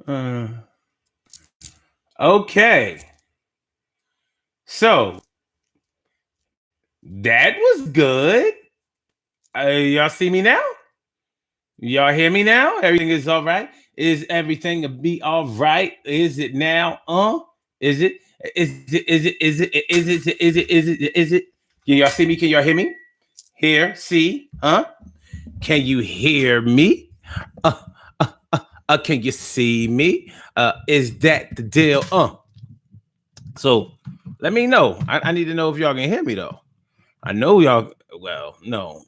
Uh, okay. So that was good. Y'all see me now? Y'all hear me now? Everything is all right. Is everything to be all right? Is it now? Is it? Is it? Is it? Is it? Is it? Is it? Is it? Is it? Can y'all see me? Can y'all hear me? Hear? See? Can you hear me? Uh, can you see me? Is that the deal? So let me know. I need to know if y'all can hear me though. I know y'all. Well, no.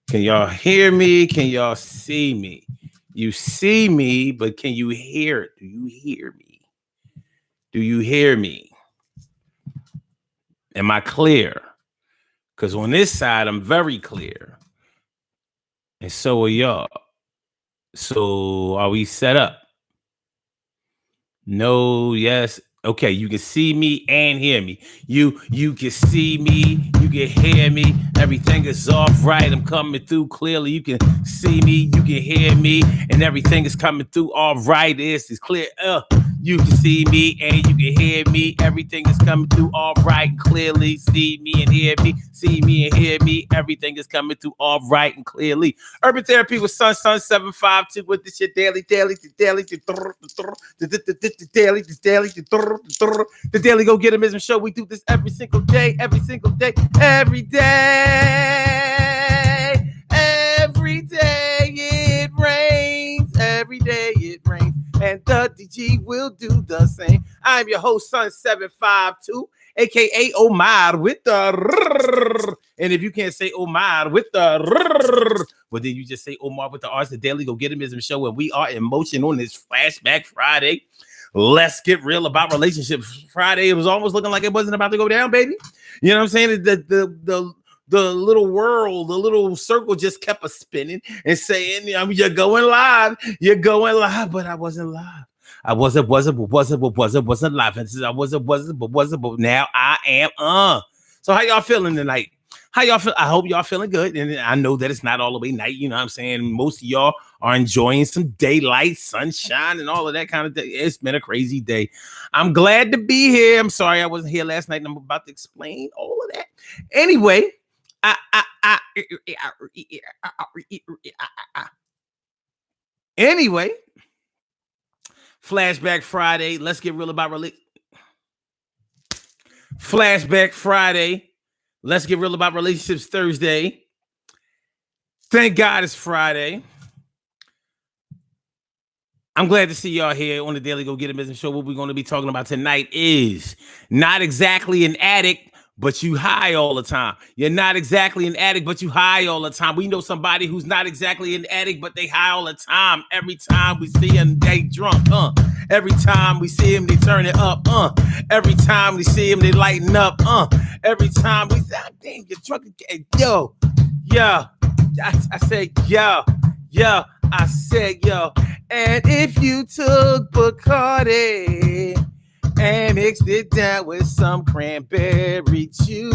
Can y'all hear me? Can y'all see me? You see me, but can you hear it? Do you hear me? Do you hear me? Am I clear? Because on this side, I'm very clear. And so are y'all. So are we set up? No, yes. Okay, you can see me and hear me. You can see me, you can hear me. Everything is all right. I'm coming through clearly. You can see me, you can hear me, and everything is coming through all right. This is clear. You can see me and you can hear me. Everything is coming through all right and clearly. See me and hear me. See me and hear me. Everything is coming through all right and clearly. Urban Therapy with Sun 752 with this shit daily. The Daily Go Get 'Em Ism Show. We do this every single day, every single day, every day. Every day it rains. Every day it rains. And the DG will do the same. I'm your host, Sun 752, aka Omar with the. And if you can't say Omar with the, well, then you just say Omar with the R's. The Daily Go Get 'Em Ism Show, and we are in motion on this Flashback Friday. Let's get real about relationships. Friday, it was almost looking like it wasn't about to go down, baby. You know what I'm saying? The little world, the little circle just kept us spinning and saying, you're going live, but I wasn't live. I wasn't live. And since I wasn't, but now I am. So how y'all feeling tonight? How y'all feel? I hope y'all feeling good. And I know that it's not all the way night. You know what I'm saying? Most of y'all are enjoying some daylight, sunshine, and all of that kind of thing. It's been a crazy day. I'm glad to be here. I'm sorry I wasn't here last night, and I'm about to explain all of that. Anyway, anyway, Flashback Friday. Let's get real about Flashback Friday. Let's get real about relationships Thursday. Thank God it's Friday. I'm glad to see y'all here on the Daily Go Get 'Em Business Show. What we're going to be talking about tonight is not exactly an addict, but you high all the time. You're not exactly an addict, but you high all the time. We know somebody who's not exactly an addict, but they high all the time. Every time we see them, they drunk. Every time we see them, they turn it up. Every time we see them, they lighten up. Every time we say, damn, you're drunk again. Yo. I said, yo. I said, yo. And if you took Bacardi and mixed it down with some cranberry juice,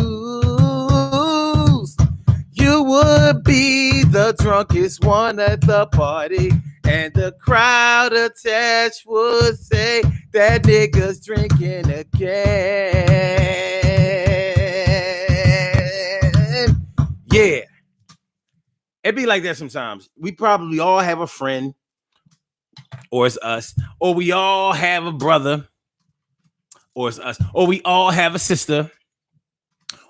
you would be the drunkest one at the party. And the crowd attached would say that nigga's drinking again. Yeah. It be like that sometimes. We probably all have a friend, or it's us, or we all have a brother, or it's us, or we all have a sister,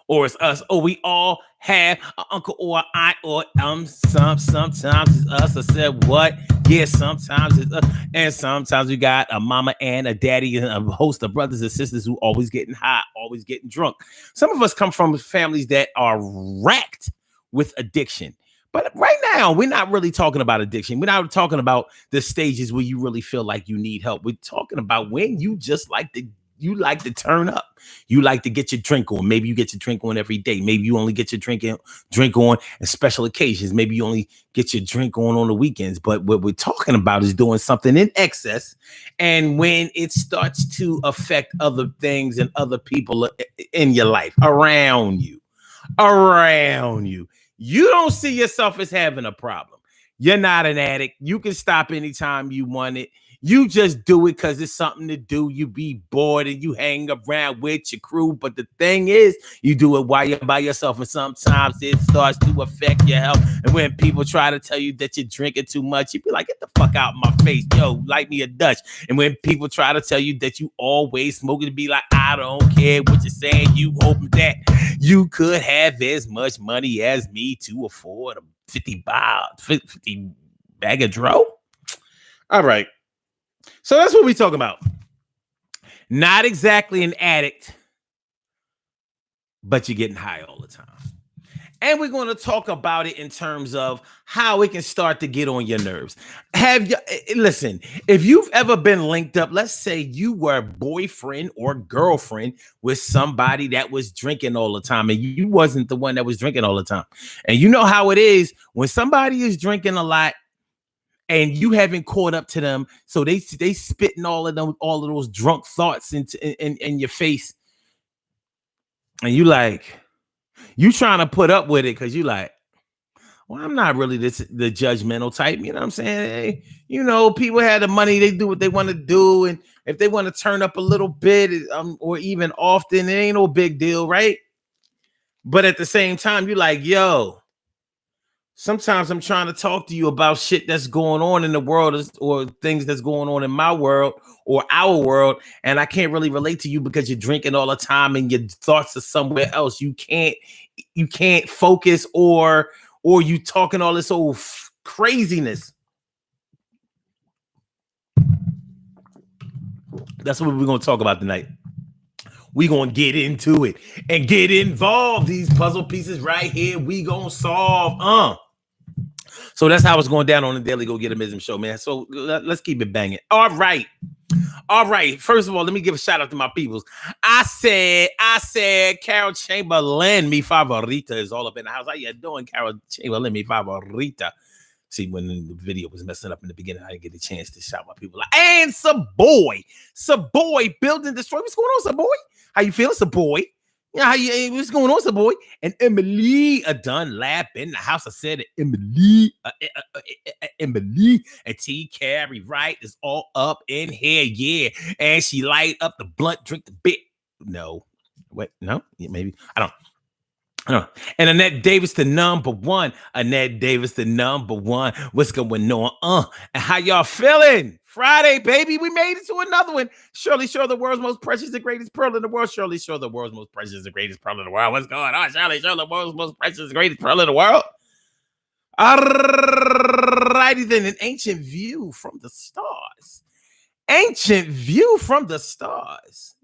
or it's us, or we all have an uncle or an aunt, or sometimes it's us. I said what? Yeah, sometimes it's us, and sometimes we got a mama and a daddy and a host of brothers and sisters who always getting high, always getting drunk. Some of us come from families that are racked with addiction. But right now, we're not really talking about addiction. We're not talking about the stages where you really feel like you need help. We're talking about when you just like to turn up. You like to get your drink on. Maybe you get your drink on every day. Maybe you only get your drink on at special occasions. Maybe you only get your drink on the weekends. But what we're talking about is doing something in excess. And when it starts to affect other things and other people in your life, around you. You don't see yourself as having a problem. You're not an addict. You can stop anytime you want it. You just do it because it's something to do. You be bored and you hang around with your crew. But the thing is, you do it while you're by yourself. And sometimes it starts to affect your health. And when people try to tell you that you're drinking too much, you be like, get the fuck out of my face. Yo, light me a Dutch. And when people try to tell you that you always smoking, to be like, I don't care what you're saying. You hope that you could have as much money as me to afford a 50 bag of dro. All right. So that's what we talk about. Not exactly an addict, but you're getting high all the time. And we're going to talk about it in terms of how it can start to get on your nerves. Listen, if you've ever been linked up, let's say you were boyfriend or girlfriend with somebody that was drinking all the time and you wasn't the one that was drinking all the time. And you know how it is when somebody is drinking a lot and you haven't caught up to them, so they spitting all of those drunk thoughts in your face, and you trying to put up with it because you like, well, I'm not really the judgmental type, you know what I'm saying? Hey, people have the money, they do what they want to do, and if they want to turn up a little bit, or even often, it ain't no big deal, right? But at the same time, you're like, yo. Sometimes I'm trying to talk to you about shit that's going on in the world or things that's going on in my world or our world. And I can't really relate to you because you're drinking all the time and your thoughts are somewhere else. You can't focus or you talking all this old craziness. That's what we're going to talk about tonight. We gonna get into it and get involved. These puzzle pieces right here, we gonna solve. So that's how it's going down on the Daily Go Get 'Em show, man. So let's keep it banging. All right. First of all, let me give a shout out to my peoples. I said, Carol Chamberlain, mi favorita, is all up in the house. How you doing, Carol Chamberlain, mi favorita? See, when the video was messing up in the beginning, I didn't get a chance to shout my people out. And Saboy, building destroy. What's going on, Saboy? How you feeling, Saboy? Yeah, what's going on, Saboy? And Emily Dunlap in the house. I said it, Emily and T Carey, right, is all up in here, yeah. And she light up the blunt, drink the bit. No, wait, no, yeah, maybe I don't. And Annette Davis, the number one. What's going on? And how y'all feeling? Friday, baby. We made it to another one. Shirley Shore, the world's most precious and greatest pearl in the world. Shirley Shore, the world's most precious and greatest pearl in the world. What's going on? Shirley Shore, the world's most precious and greatest pearl in the world. All righty then. An ancient view from the stars. You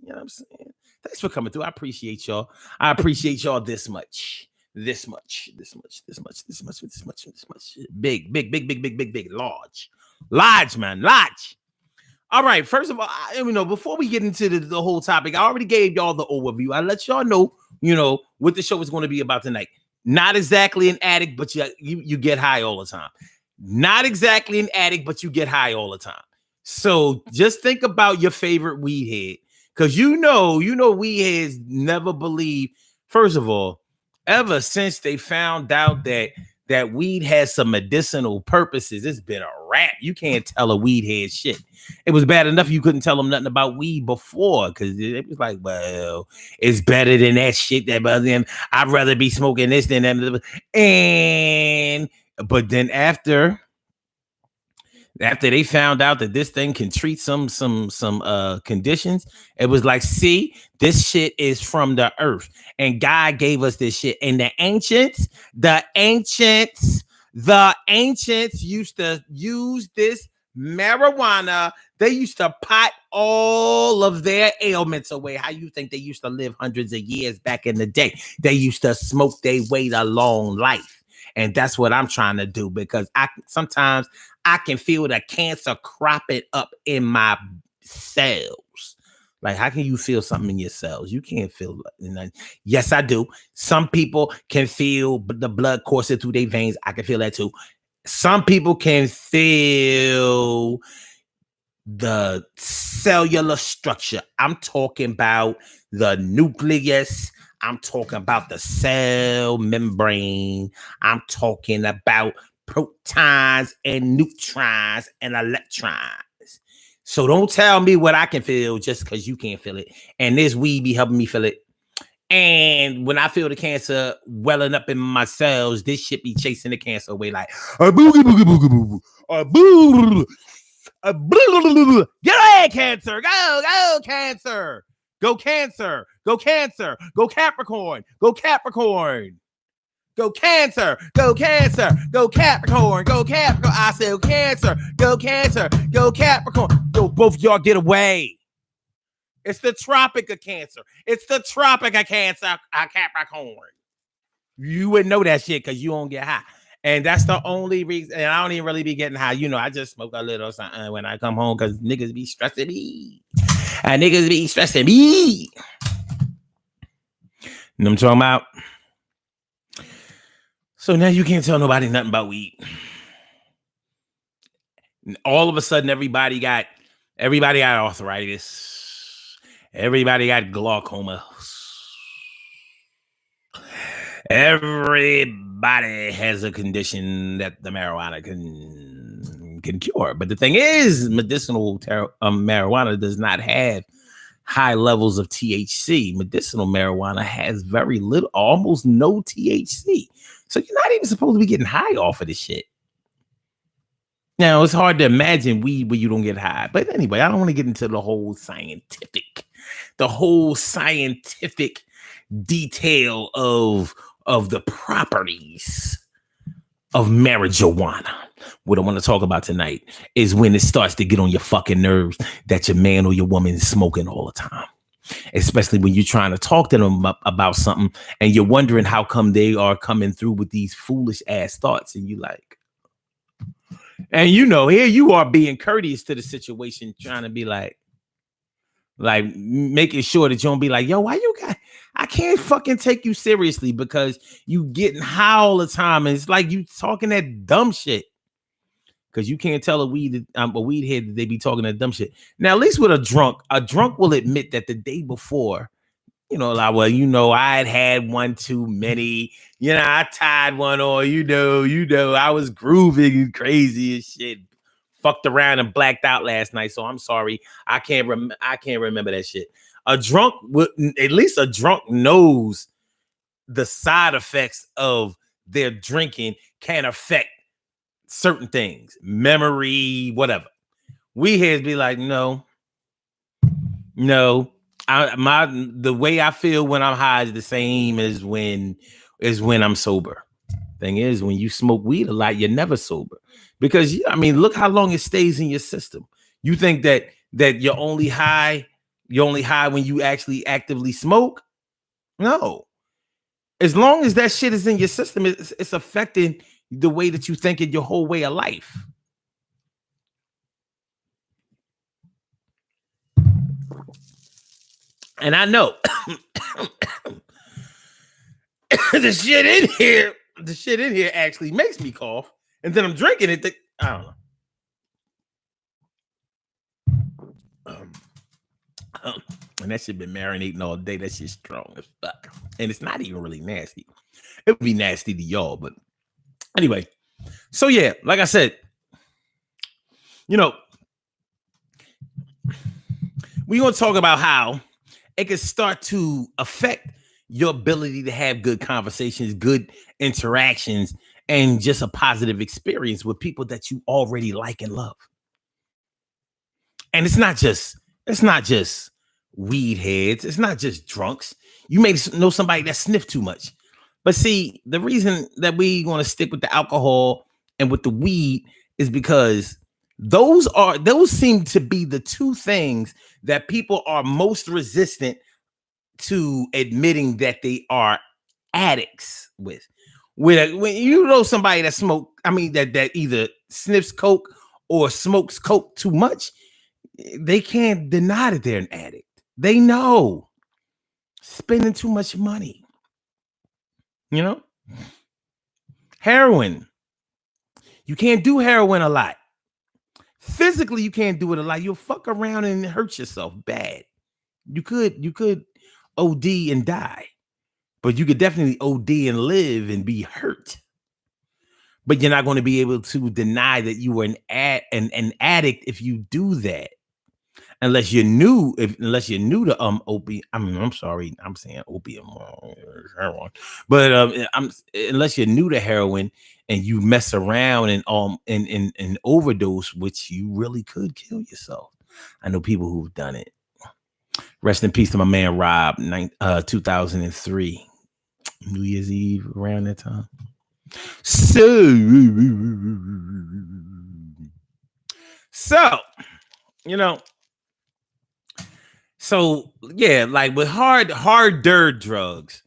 know what I'm saying? Thanks for coming through. I appreciate y'all. This much. Big. Large, man. All right. First of all, before we get into the whole topic, I already gave y'all the overview. I let y'all know, what the show is going to be about tonight. Not exactly an addict, but you get high all the time. Not exactly an addict, but you get high all the time. So just think about your favorite weed head. Because weed heads never believe, first of all, ever since they found out that weed has some medicinal purposes, it's been a wrap. You can't tell a weed head shit. It was bad enough you couldn't tell them nothing about weed before, because it was like, well, it's better than that shit. I'd rather be smoking this than that. But then after they found out that this thing can treat some conditions, it was like, see, this shit is from the earth, and God gave us this shit. And the ancients used to use this marijuana. They used to pot all of their ailments away. How you think they used to live hundreds of years back in the day? They used to smoke their way to long life. And that's what I'm trying to do, because sometimes I can feel the cancer cropping up in my cells. Like, how can you feel something in your cells? You can't feel nothing. Yes, I do. Some people can feel the blood coursing through their veins. I can feel that too. Some people can feel the cellular structure. I'm talking about the nucleus. I'm talking about the cell membrane. I'm talking about protons and neutrons and electrons. So don't tell me what I can feel just because you can't feel it. And this weed be helping me feel it. And when I feel the cancer welling up in my cells, this shit be chasing the cancer away like a boogie boogie boogie boo, a boo, a boo. Get away, cancer! Go cancer! Go cancer! Go cancer! Go Capricorn! Go Capricorn! Go Cancer! Go Cancer! Go Capricorn! Go Capricorn! I said Cancer! Go Cancer! Go Capricorn! Yo, both y'all get away. It's the Tropic of Cancer. It's the Tropic of Cancer, Capricorn. You wouldn't know that shit because you don't get high. And that's the only reason. And I don't even really be getting high. You know, I just smoke a little something when I come home because niggas be stressing me. And niggas be stressing me. You know what I'm talking about? So now you can't tell nobody nothing about weed. All of a sudden, everybody got arthritis. Everybody got glaucoma. Everybody has a condition that the marijuana can cure. But the thing is, medicinal marijuana does not have high levels of THC. Medicinal marijuana has very little, almost no THC. So you're not even supposed to be getting high off of this shit. Now, it's hard to imagine weed where you don't get high. But anyway, I don't want to get into the whole scientific detail of the properties of marijuana. What I want to talk about tonight is when it starts to get on your fucking nerves that your man or your woman is smoking all the time. Especially when you're trying to talk to them about something and you're wondering how come they are coming through with these foolish ass thoughts. And you like, and you know, here you are being courteous to the situation, trying to be like making sure that you don't be like, yo, why you got, I can't fucking take you seriously because you getting high all the time. And it's like you talking that dumb shit. Because you can't tell a weed head that they be talking that dumb shit. Now, at least with a drunk will admit that the day before, you know, like, well, you know, I had one too many. You know, I tied one, or you know, I was grooving and crazy and shit. Fucked around and blacked out last night. So I'm sorry, I can't remember that shit. At least a drunk knows the side effects of their drinking can affect certain things, memory, whatever. We heads be like, no. The way I feel when I'm high is the same as when I'm sober. Thing is, when you smoke weed a lot, you're never sober because I mean, look how long it stays in your system. You think that you're only high when you actually actively smoke? No. As long as that shit is in your system, it's affecting the way that you think in your whole way of life. And I know the shit in here actually makes me cough, and then I'm drinking it. I don't know. And that shit been marinating all day. That shit's strong as fuck, and it's not even really nasty. It would be nasty to y'all, but anyway. So yeah, like I said, you know, we're gonna talk about how it can start to affect your ability to have good conversations, good interactions, and just a positive experience with people that you already like and love. And it's not just weed heads. It's not just drunks. You may know somebody that sniffed too much. But see, the reason that we want to stick with the alcohol and with the weed is because those seem to be the two things that people are most resistant to admitting that they are addicts with. When you know somebody that that either sniffs coke or smokes coke too much, they can't deny that they're an addict. They know spending too much money. You know, heroin. You can't do heroin a lot. Physically, you can't do it a lot. You'll fuck around and hurt yourself bad. You could OD and die, but you could definitely OD and live and be hurt. but you're not going to be able to deny that you were an addict if you do that. Unless you knew, the opium. I'm sorry, I'm saying opium, heroin, but unless you knew the heroin and you mess around and overdose, which you really could kill yourself. I know people who've done it. Rest in peace to my man Rob, 2003, New Year's Eve around that time. So, you know. So yeah, like with harder drugs,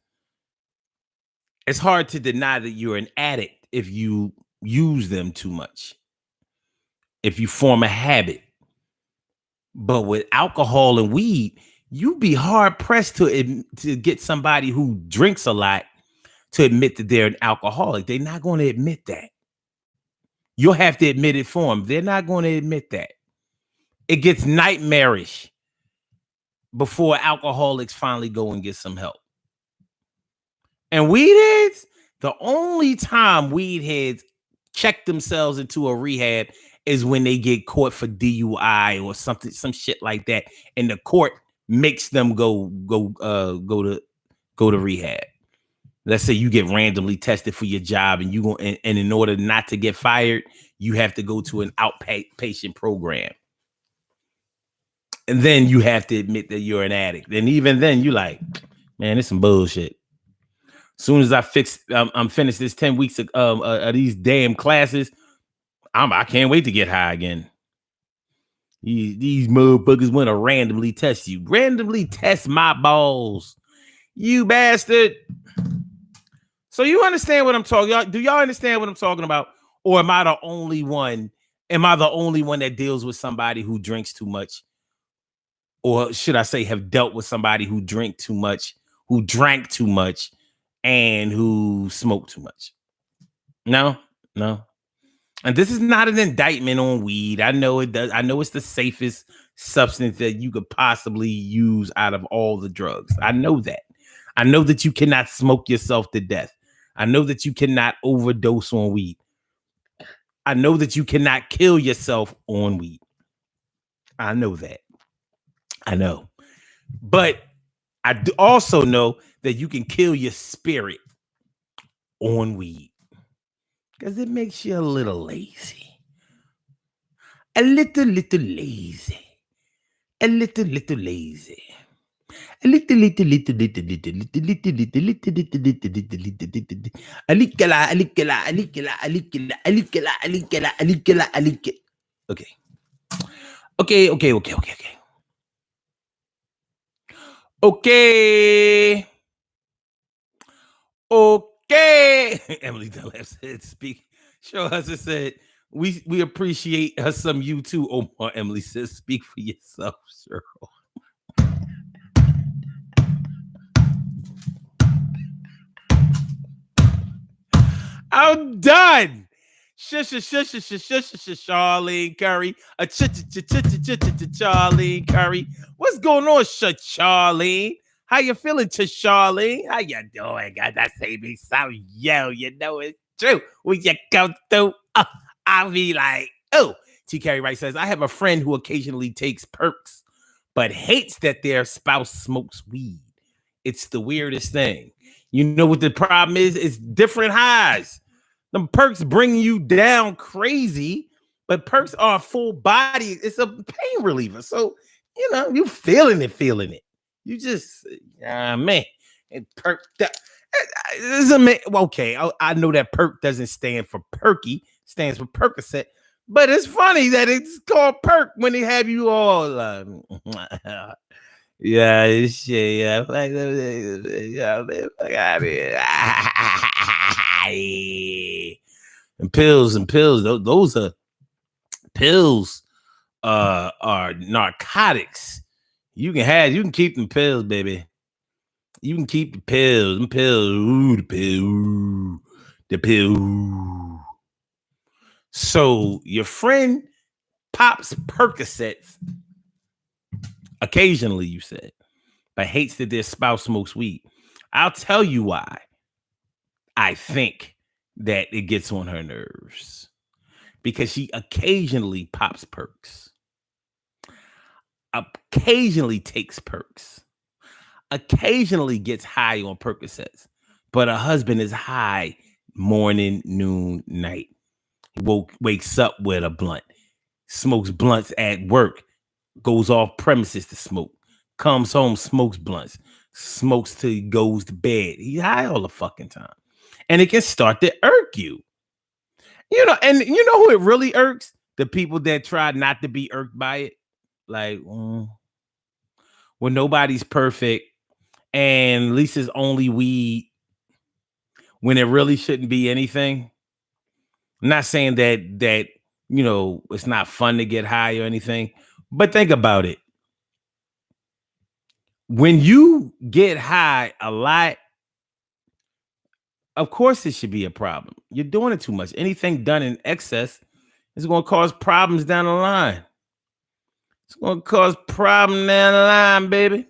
it's hard to deny that you're an addict if you use them too much, if you form a habit. But with alcohol and weed, you'd be hard pressed to get somebody who drinks a lot to admit that they're an alcoholic. They're not going to admit that. You'll have to admit it for them. They're not going to admit that. It gets nightmarish before alcoholics finally go and get some help. And weed heads, the only time weed heads check themselves into a rehab is when they get caught for DUI or something, some shit like that, and the court makes them go to rehab. Let's say you get randomly tested for your job, and you go, and in order not to get fired, you have to go to an outpatient program. And then you have to admit that you're an addict. And even then, you like, man, it's some bullshit. Soon as I'm finished this 10 weeks of these damn classes, I can't wait to get high again. These motherfuckers want to randomly test you. Randomly test my balls, you bastard. So you understand what I'm talking about? Do y'all understand what I'm talking about? Or am I the only one? Am I the only one that deals with somebody who drinks too much? Or should I say have dealt with somebody who drank too much, and who smoked too much? No. And this is not an indictment on weed. I know it does. I know it's the safest substance that you could possibly use out of all the drugs. I know that. I know that you cannot smoke yourself to death. I know that you cannot overdose on weed. I know that you cannot kill yourself on weed. I know that. I know. But I do also know that you can kill your spirit on weed because it makes you a little lazy. A little lazy. A little lazy. A little Okay. Okay. Emily Dunlap said, speak. Show us it said, we appreciate us some you too, Omar. Emily says, speak for yourself, sure. I'm done. Charlene Curry. Charlene Curry. What's going on, Charlene? How you feeling, Charlene? How you doing? God, that say me so yo. You know it's true. When you come through, I'll be like, oh. T. Carey Wright says, I have a friend who occasionally takes perks, but hates that their spouse smokes weed. It's the weirdest thing. You know what the problem is? It's different highs. Them perks bring you down crazy, but perks are a full body. It's a pain reliever. So, you know, you feeling it. You just, man, it perk. Okay, I know that perk doesn't stand for perky, stands for Percocet, but it's funny that it's called perk when they have you all. Yeah, shit, yeah. And pills, those are pills are narcotics. You can keep them pills, baby. You can keep the pills. Ooh, the pill. So your friend pops Percocets occasionally, you said, but hates that their spouse smokes weed. I'll tell you why. I think that it gets on her nerves because she occasionally pops perks, occasionally takes perks, occasionally gets high on Percocets, but her husband is high morning, noon, night. He wakes up with a blunt, smokes blunts at work, goes off premises to smoke, comes home, smokes blunts, smokes till he goes to bed. He's high all the fucking time. And it can start to irk you. And you know who it really irks? The people that try not to be irked by it. Like, well, nobody's perfect. And at least it's only weed when it really shouldn't be anything. I'm not saying that it's not fun to get high or anything, but think about it. When you get high a lot, of course it should be a problem. You're doing it too much. Anything done in excess is going to cause problems down the line. It's going to cause problems down the line, baby.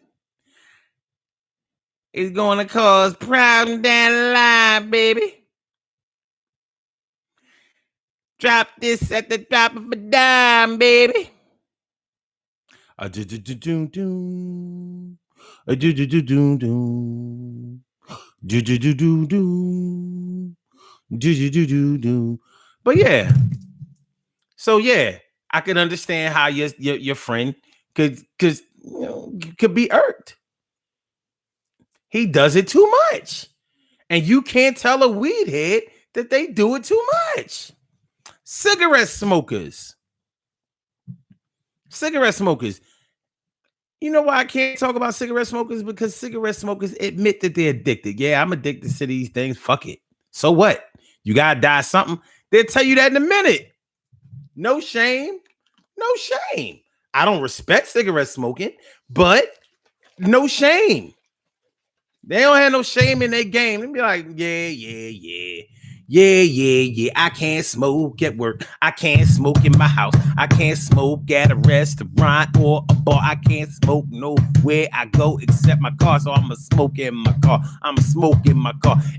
It's going to cause problems down the line, baby. Drop this at the drop of a dime, baby. But yeah. So yeah, I can understand how your friend could be irked. He does it too much. And you can't tell a weed head that they do it too much. Cigarette smokers. You know why I can't talk about cigarette smokers? Because cigarette smokers admit that they're addicted. Yeah, I'm addicted to these things. Fuck it. So what? You gotta die something. They'll tell you that in a minute. No shame. I don't respect cigarette smoking, but no shame. They don't have no shame in their game. They be like, yeah. I can't smoke at work. I can't smoke in my house. I can't smoke at a restaurant or a bar. I can't smoke nowhere I go except my car. So I'ma smoke in my car.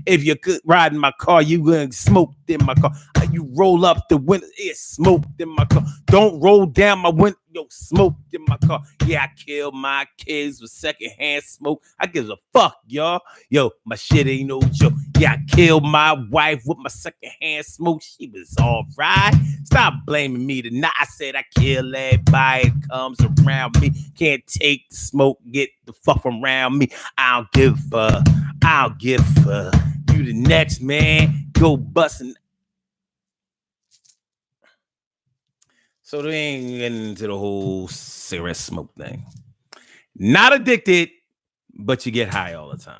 If you could ride in my car, you gonna smoke in my car. You roll up the window, it's smoked in my car. Don't roll down my window, smoked in my car. Yeah, I kill my kids with secondhand smoke. I give a fuck, y'all. Yo, my shit ain't no joke. Yeah, I killed my wife with my secondhand smoke. She was all right. Stop blaming me tonight. I said I kill everybody that comes around me. Can't take the smoke, get the fuck around me. I don't give a you the next man. Go busting. So they ain't getting into the whole cigarette smoke thing. Not addicted, but you get high all the time.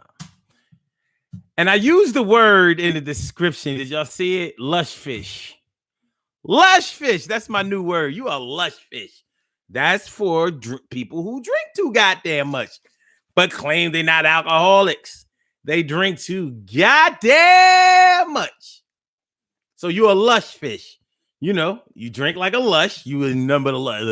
And I use the word in the description. Did y'all see it? Lush fish. Lush fish. That's my new word. You a lush fish. That's for people who drink too goddamn much, but claim they're not alcoholics. They drink too goddamn much. So you a lush fish. You drink like a lush. You a number the lush.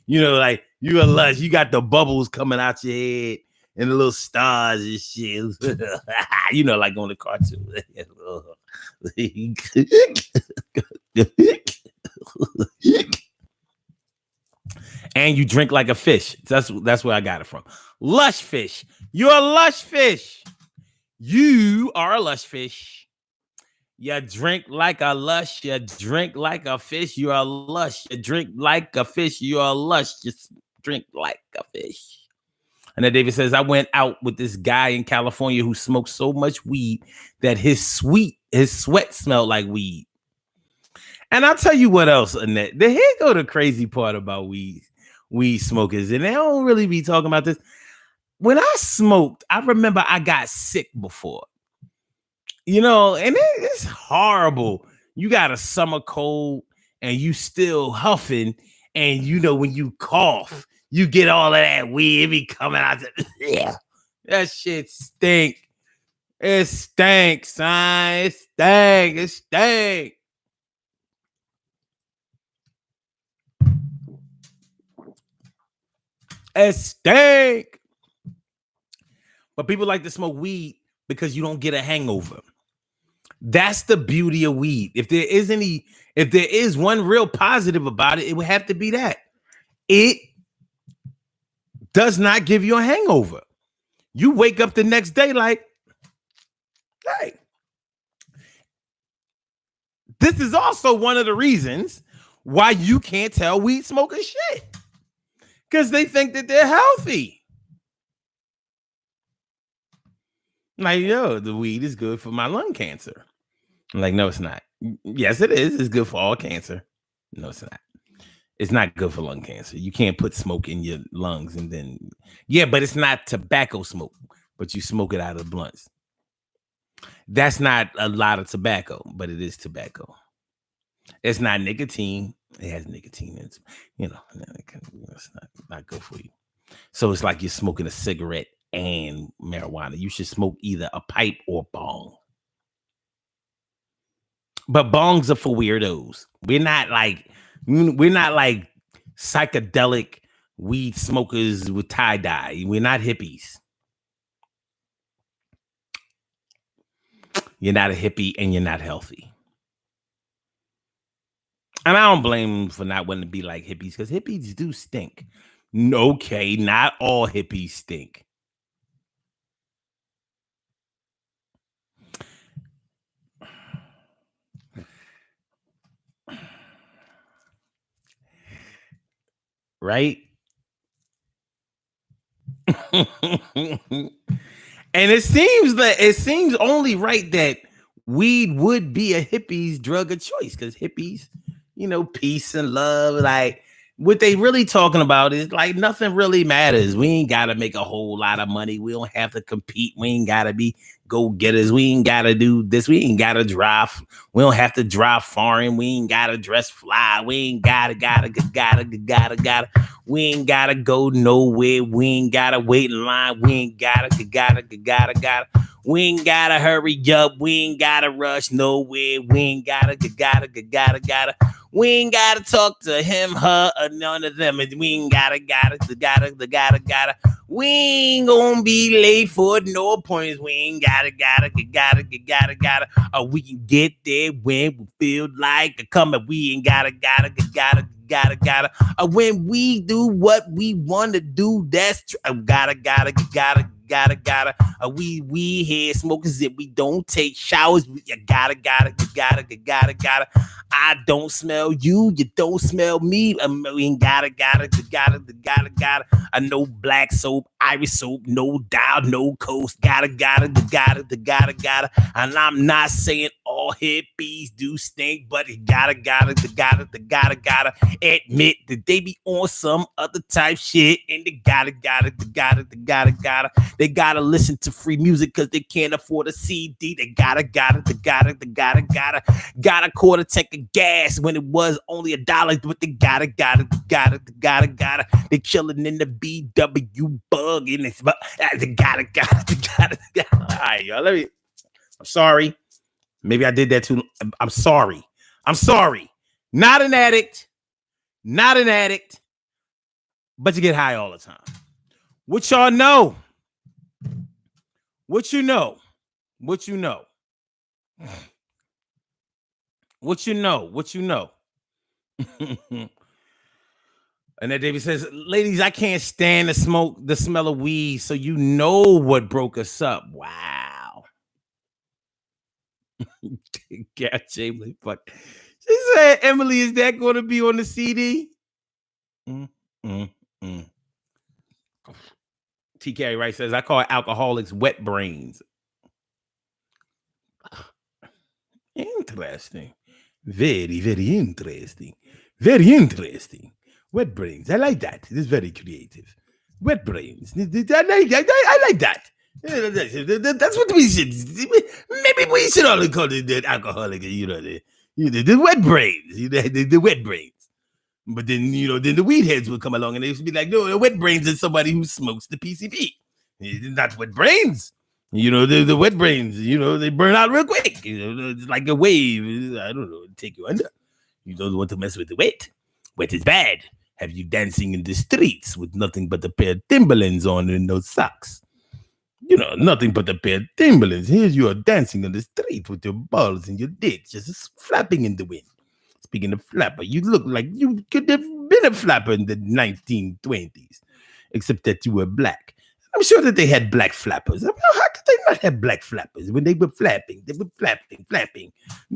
Like you a lush. You got the bubbles coming out your head and the little stars and shit. Like on the cartoon. And you drink like a fish. That's where I got it from. Lush fish. You're a lush fish. You are a lush fish. You drink like a lush. You drink like a fish. You're a lush. You drink like a fish. You're a lush. Just drink like a fish. And then David says, I went out with this guy in California who smoked so much weed that his sweat smelled like weed. And I'll tell you what else, Annette. Here go the crazy part about weed smokers. And they don't really be talking about this. When I smoked, I remember I got sick before. And it's horrible. You got a summer cold and you still huffing. And when you cough, you get all of that weed. It be coming out. That shit stink. It stinks, son. It stink. It stink. But people like to smoke weed because you don't get a hangover. That's the beauty of weed. If there is one real positive about it, it would have to be that it does not give you a hangover. You wake up the next day like, hey. This is also one of the reasons why you can't tell weed smokers shit. Because they think that they're healthy. Like, yo, the weed is good for my lung cancer. I'm like, no, it's not. Yes, it is. It's good for all cancer. No, it's not. It's not good for lung cancer. You can't put smoke in your lungs and then, yeah, but it's not tobacco smoke, but you smoke it out of blunts. That's not a lot of tobacco, but it is tobacco. It's not nicotine. It has nicotine in it. It's not good for you. So it's like you're smoking a cigarette and marijuana. You should smoke either a pipe or bong. But bongs are for weirdos. We're not like psychedelic weed smokers with tie-dye. We're not hippies. You're not a hippie and you're not healthy. And I don't blame them for not wanting to be like hippies because hippies do stink. Okay, not all hippies stink. Right? And it seems only right that weed would be a hippie's drug of choice because hippies, peace and love, like what they really talking about is like nothing really matters. We ain't gotta make a whole lot of money. We don't have to compete. We ain't gotta be go-getters. We ain't gotta do this. We ain't gotta drive. We don't have to drive foreign. We ain't gotta dress fly. We ain't gotta. We ain't gotta go nowhere. We ain't gotta wait in line. We ain't gotta. We ain't gotta hurry up. We ain't gotta rush nowhere. We ain't gotta. We ain't gotta talk to him, her, or none of them. And we ain't gotta. We ain't gonna be late for no appointments. We ain't gotta. Or we can get there when we feel like coming. We ain't gotta. When we do what we want to do, that's true. We head smokers if we don't take showers. We gotta. I don't smell you, you don't smell me. We ain't gotta. No black soap, Irish soap, no Dow, no Coast. Gotta. And I'm not saying all hippies do stink, but it gotta admit that they be on some other type shit, and they gotta. They gotta listen to free music because they can't afford a CD. They gotta quarter tank of gas when it was only $1, but they gotta. They chilling in the BW bug and it's they gotta. All right, y'all. I'm sorry. Maybe I did that too. I'm sorry. Not an addict, but you get high all the time. What y'all know? What you know? And then David says, ladies, I can't stand the smell of weed, so you know what broke us up. Wow. God, Jamie, fuck. She said, Emily, is that going to be on the CD? T. Carey Wright says, I call alcoholics wet brains. Interesting. Very, very interesting. Very interesting. Wet brains. I like that. It is very creative. Wet brains. I like that. That's what we should. Maybe we should all call it the alcoholic. The wet brains. The wet brains. But then then the weed heads would come along and they would be like, no, the wet brains is somebody who smokes the PCP. Not wet brains. The wet brains. They burn out real quick. It's like a wave. I don't know, take you under. You don't want to mess with the wet. Wet is bad. Have you dancing in the streets with nothing but a pair of Timberlands on and no socks? Nothing but a pair of Timberlands. Here you are dancing on the street with your balls and your dick just flapping in the wind. Speaking of flapper, you look like you could have been a flapper in the 1920s, except that you were black. I'm sure that they had black flappers. I mean, how could they not have black flappers when they were flapping? They were flapping,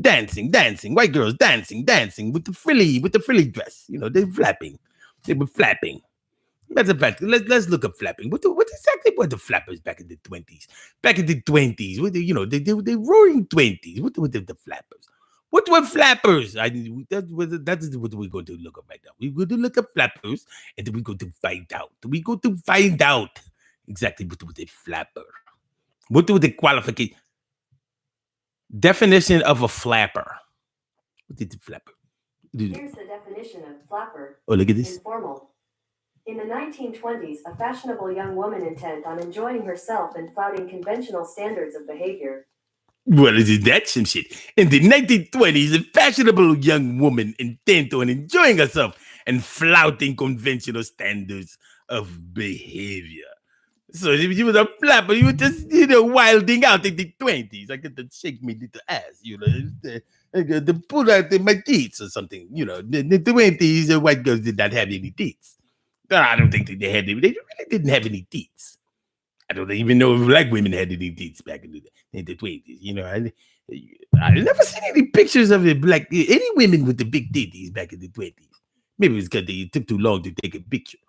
dancing, dancing. White girls dancing, dancing with the frilly dress. They were flapping. They were flapping. Matter of fact, let's look up flapping. What exactly were the flappers back in the 20s? Back in the 20s, they roaring 20s. What were the flappers? What were flappers? That is what we're going to look up right now. We're going to look up flappers, and then we're going to find out. We go to find out exactly what was a flapper. What was the qualification? Definition of a flapper. What is the flapper? Here's the definition of flapper. Oh, look at this. Informal. In the 1920s, a fashionable young woman intent on enjoying herself and flouting conventional standards of behavior. Well, isn't that some shit? In the 1920s, a fashionable young woman intent on enjoying herself and flouting conventional standards of behavior. So if you was a flapper, you were just, wilding out in the 20s. I get to shake me little ass, to pull out my teeth or something. In the 20s, white girls did not have any teeth. I don't think they had any. They really didn't have any teeth. I don't even know if black women had any teeth back in the 20s. I never seen any pictures of any women with the big titties back in the 20s. Maybe it's because they took too long to take a picture.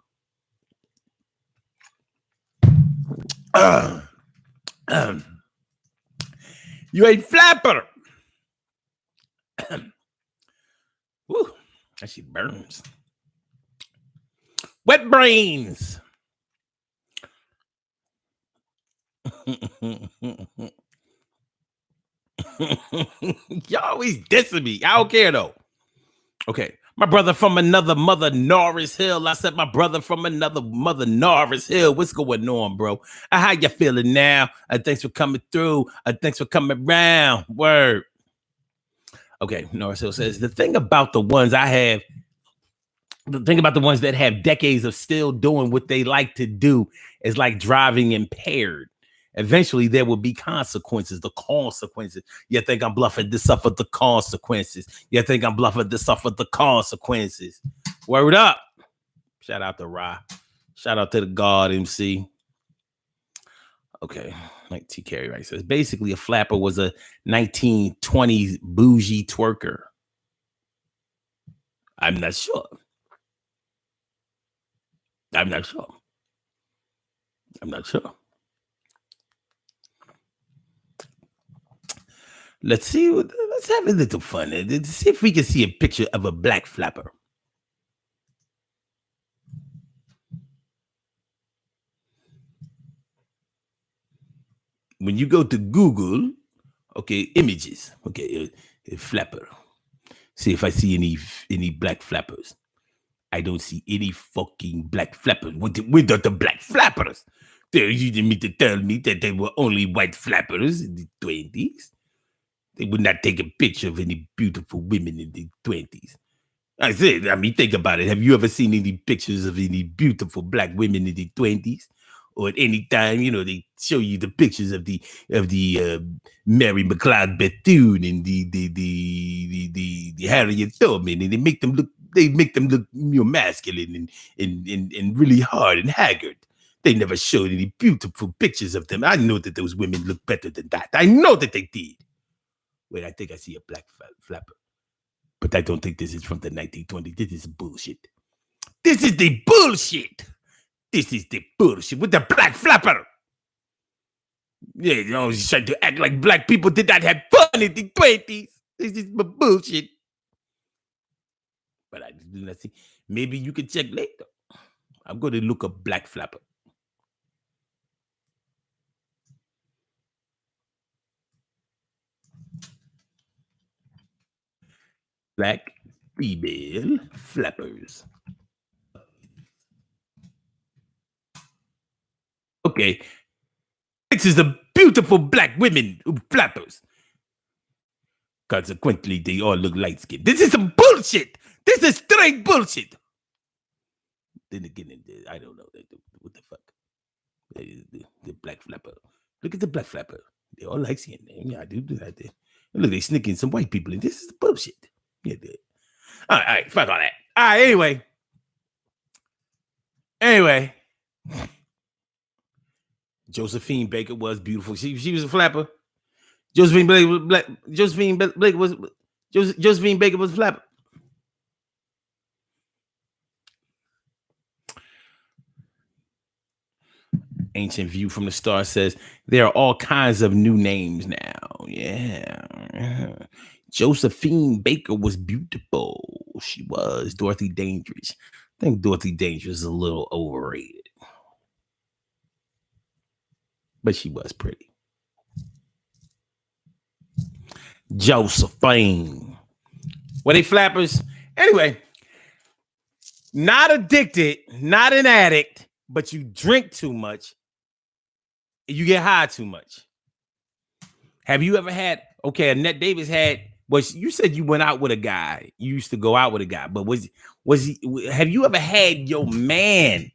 You a flapper. Woo, that shit burns. Wet brains. Y'all always dissing me. I don't care though. Okay. My brother from another mother, Norris Hill. I said my brother from another mother, Norris Hill. What's going on, bro? How you feeling now? Thanks for coming through. Thanks for coming around. Word. Okay, Norris Hill says, the thing about the ones that have decades of still doing what they like to do is like driving impaired. Eventually, there will be consequences, the consequences. You think I'm bluffing to suffer the consequences. You think I'm bluffing to suffer the consequences. Word up. Shout out to Ra. Shout out to the God MC. Okay, like T. Carey right says, basically a flapper was a 1920s bougie twerker. I'm not sure. Let's see. Let's have a little fun. Let's see if we can see a picture of a black flapper. When you go to Google, okay, images, okay, a flapper. See if I see any black flappers. I don't see any fucking black flappers. Where are the black flappers? You didn't mean to tell me that they were only white flappers in the 20s. They would not take a picture of any beautiful women in the 20s. Think about it. Have you ever seen any pictures of any beautiful black women in the 20s? Or at any time, they show you the pictures of the Mary McLeod Bethune and the Harriet Tubman, and they make them look masculine and really hard and haggard. They never showed any beautiful pictures of them. I know that those women look better than that. I know that they did. Wait, I think I see a black flapper. But I don't think this is from the 1920s. This is bullshit. This is the bullshit. This is the bullshit with the black flapper. Yeah, he's trying to act like black people did not have fun in the 20s. This is bullshit. But I do not see. Maybe you can check later. I'm going to look up black flapper. Black female flappers. Okay. This is the beautiful black women who flappers. Consequently, they all look light-skinned. This is some bullshit. This is straight bullshit. Then again, I don't know. What the fuck? The black flapper. Look at the black flapper. They all like seeing them. Yeah, I do that. Look, they sneaking some white people in. This is bullshit. Yeah, dude. All right, fuck all that. All right, anyway. Josephine Baker was beautiful. She was a flapper. Josephine Baker was black. Josephine Baker was a flapper. Ancient View from the Star says there are all kinds of new names now. Yeah. Josephine Baker was beautiful. She was. Dorothy Dangerous. I think Dorothy Dangerous is a little overrated. But she was pretty. Josephine. Were they flappers? Anyway, not addicted, not an addict, but you drink too much. You get high too much. Have you ever had, okay, Annette Davis had, you said you went out with a guy. You used to go out with a guy, but have you ever had your man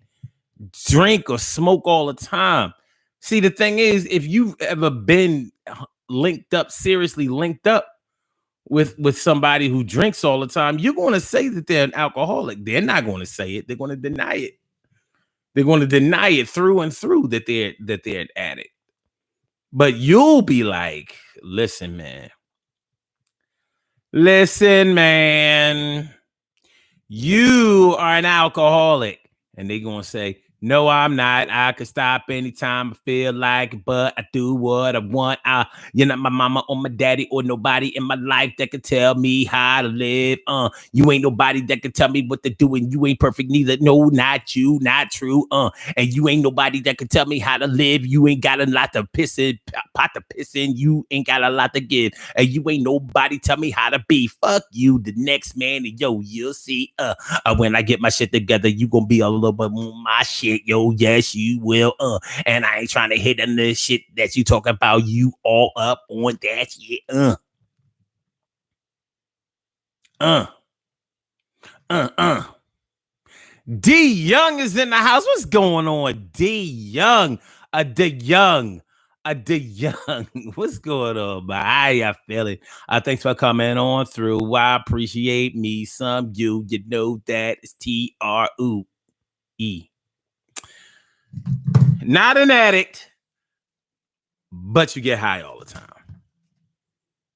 drink or smoke all the time? See, the thing is, if you've ever been seriously linked up with somebody who drinks all the time, you're going to say that they're an alcoholic. They're not going to say it. They're going to deny it. They're going to deny it through and through that they're an addict. But you'll be like, listen, man, you are an alcoholic. And they're going to say, no, I'm not. I can stop anytime I feel like it, but I do what I want. You're not my mama or my daddy or nobody in my life that can tell me how to live. You ain't nobody that can tell me what to do, and you ain't perfect neither. No, not you, not true. And you ain't nobody that can tell me how to live. You ain't got a lot to pot to piss in. You ain't got a lot to give, and you ain't nobody tell me how to be. Fuck you, the next man, and yo, you'll see. When I get my shit together, you gonna be a little bit more my shit. Yo, yes, you will. And I ain't trying to hit on the shit that you talking about. You all up on that shit. D Young is in the house. What's going on, D Young? D Young. What's going on, man? How you feeling? Thanks for coming on through. I appreciate me some you. You know that it's TRUE. Not an addict, but you get high all the time.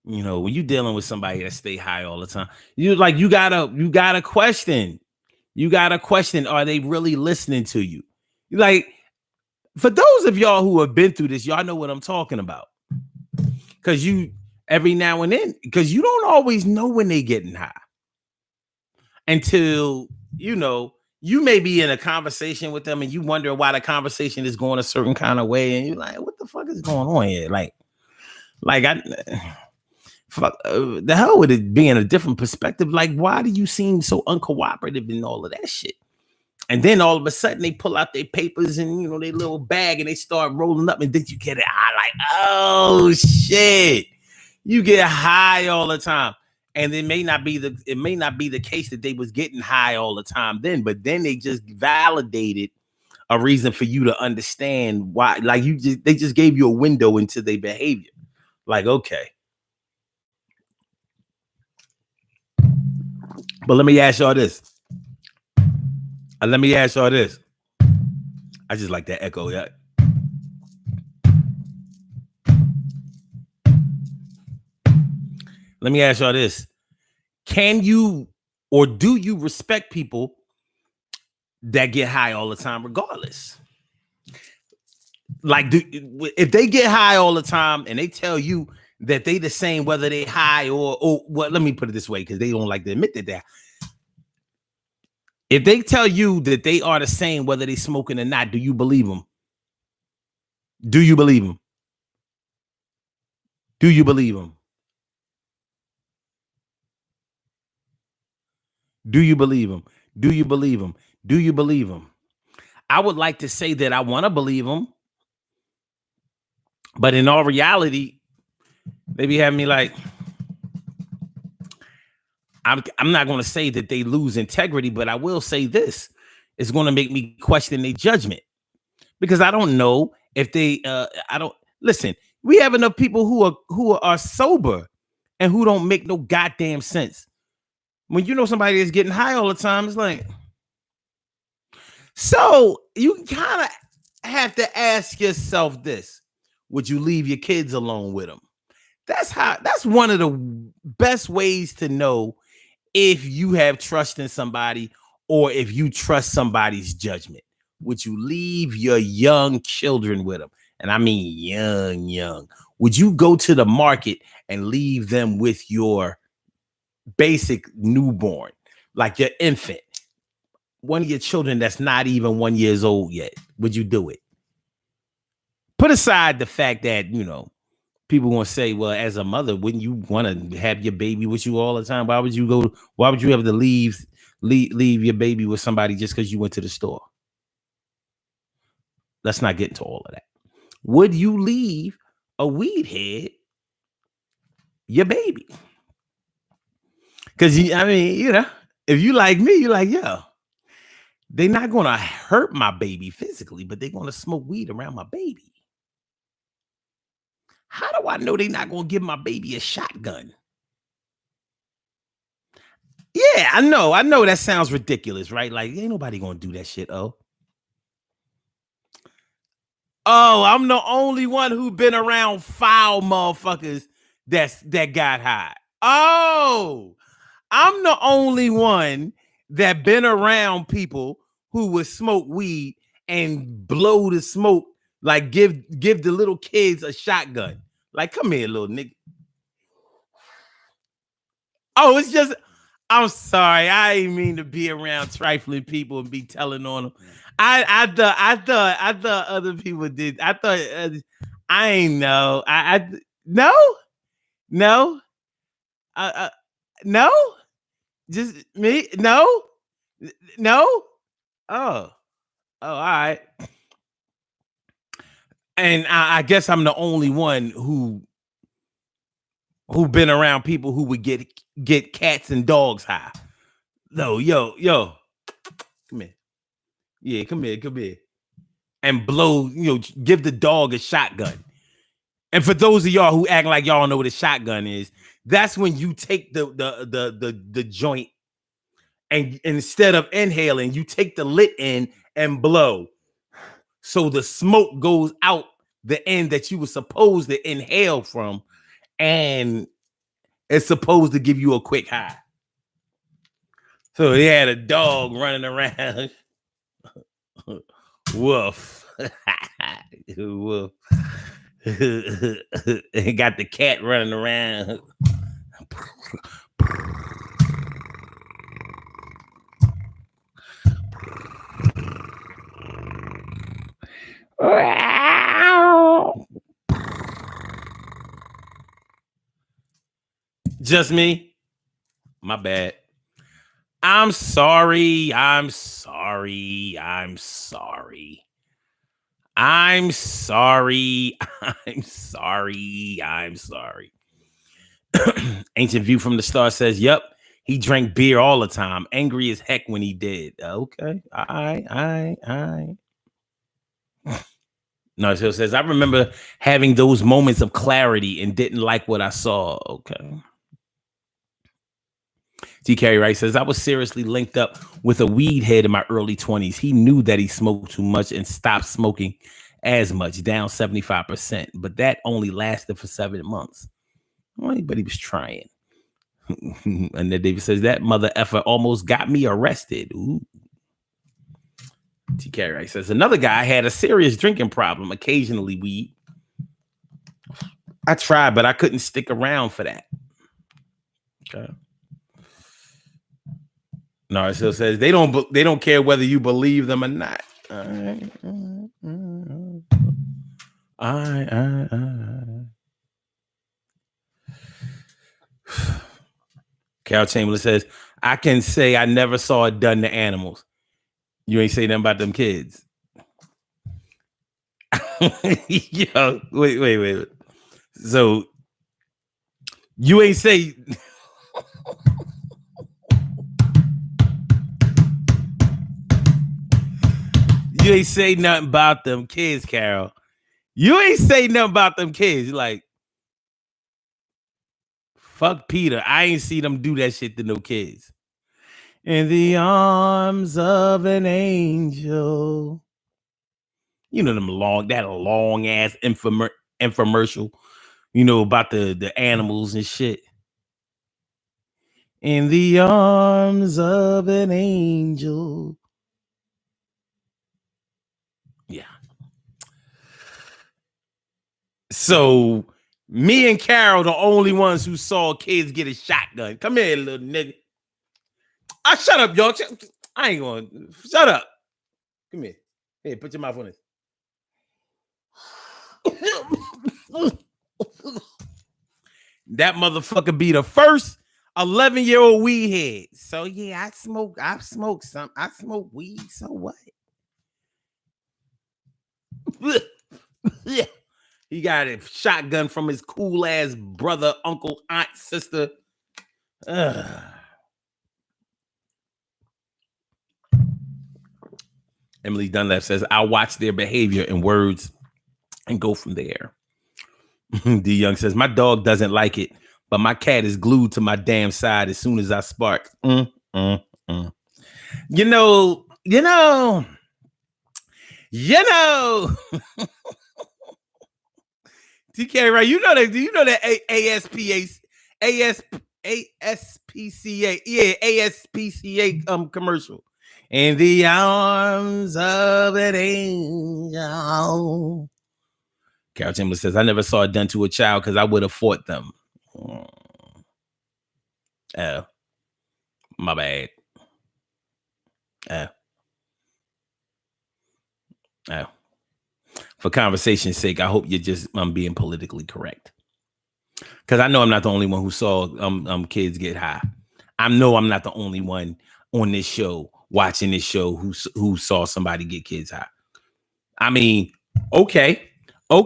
You know, when you're dealing with somebody that stay high all the time, you gotta question. You gotta question, are they really listening to you? Like, for those of y'all who have been through this, y'all know what I'm talking about. Because every now and then, because you don't always know when they getting high until, you may be in a conversation with them and you wonder why the conversation is going a certain kind of way. And you're like, what the fuck is going on here? The hell with it being a different perspective. Like, why do you seem so uncooperative in all of that shit? And then all of a sudden they pull out their papers and, their little bag and they start rolling up, and then you get it high. Like, oh shit, you get high all the time. And it may not be the case that they was getting high all the time then, but then they just validated a reason for you to understand why. Like, they just gave you a window into their behavior. Like, okay. But let me ask y'all this. I just like that echo. Yeah. Let me ask y'all this. Can you or do you respect people that get high all the time regardless? Like, if they get high all the time and they tell you that they the same whether they high or what, let me put it this way, because they don't like to admit that. If they tell you that they are the same whether they smoking or not, do you believe them? Do you believe them? Do you believe them? Do you believe them? Do you believe them? Do you believe them? I would like to say that I want to believe them, but in all reality, they be having me like, I'm not going to say that they lose integrity, but I will say this. It's going to make me question their judgment, because I don't know if they, Listen, we have enough people who are sober and who don't make no goddamn sense. When you know somebody is getting high all the time, it's like, so you kind of have to ask yourself this: would you leave your kids alone with them? That's one of the best ways to know if you have trust in somebody or if you trust somebody's judgment. Would you leave your young children with them? And I mean young. Would you go to the market and leave them with your basic newborn, like your infant, one of your children that's not even 1 year old yet? Would you do it? Put aside the fact that, people gonna say, well, as a mother, wouldn't you want to have your baby with you all the time? Why would you have to leave your baby with somebody just because you went to the store? Let's not get into all of that. Would you leave a weed head your baby? Because if you like me, you're like, yo, they're not gonna hurt my baby physically, but they're gonna smoke weed around my baby. How do I know they're not gonna give my baby a shotgun? Yeah, I know that sounds ridiculous, right? Like, ain't nobody gonna do that shit. Oh, I'm the only one who been around foul motherfuckers that got high. Oh, I'm the only one that been around people who would smoke weed and blow the smoke, like give the little kids a shotgun. Like, come here, little nigga. Oh, it's just, I'm sorry. I ain't mean to be around trifling people and be telling on them. I thought other people did. I thought I ain't know. No. No. Just me. No. Oh, all right. And I guess I'm the only one who been around people who would get cats and dogs high. No, yo, come here. Yeah, come here. And blow, give the dog a shotgun. And for those of y'all who act like y'all know what a shotgun is, that's when you take the joint and instead of inhaling, you take the lit in and blow. So the smoke goes out the end that you were supposed to inhale from, and it's supposed to give you a quick high. So they had a dog running around. Woof. Woof. And got the cat running around. Just me? My bad. I'm sorry. Ancient View from the Star says, yep, he drank beer all the time. Angry as heck when he did. Okay. All right. No, so it says, I remember having those moments of clarity and didn't like what I saw. Okay. T. Carey Wright says, I was seriously linked up with a weed head in my early 20s. He knew that he smoked too much and stopped smoking as much, down 75%. But that only lasted for 7 months. Well, but he was trying. And then David says, that mother effer almost got me arrested. Ooh. T. Carey Wright says, another guy had a serious drinking problem, occasionally weed. I tried, but I couldn't stick around for that. Okay. No, it still says they don't care whether you believe them or not. All right. Carol Chamberlain says, I can say I never saw it done to animals. You ain't say nothing about them kids. Yo, wait. So you ain't say you ain't say nothing about them kids, Carol. You ain't say nothing about them kids. You're like, fuck Peter. I ain't see them do that shit to no kids. In the arms of an angel. You know them long ass infomercial, about the animals and shit. In the arms of an angel. Yeah. So me and Carol, the only ones who saw kids get a shotgun. Come here, little nigga. Shut up, y'all. I ain't going. Shut up. Come here. Here, put your mouth on this. That motherfucker be the first 11-year-old weed head. So yeah, I smoke some. I smoke weed. So what? Yeah. He got a shotgun from his cool ass brother, uncle, aunt, sister. Emily Dunlap says, I'll watch their behavior and words and go from there. D Young says, my dog doesn't like it, but my cat is glued to my damn side as soon as I spark. You know. TK, right? You know that ASPCA commercial. In the arms of an angel. Carol Chamberlain says, I never saw it done to a child because I would have fought them. Oh, my bad. For conversation's sake, I hope you're just being politically correct. Because I know I'm not the only one who saw kids get high. I know I'm not the only one on this show, watching this show, who saw somebody get kids high. I mean, okay. So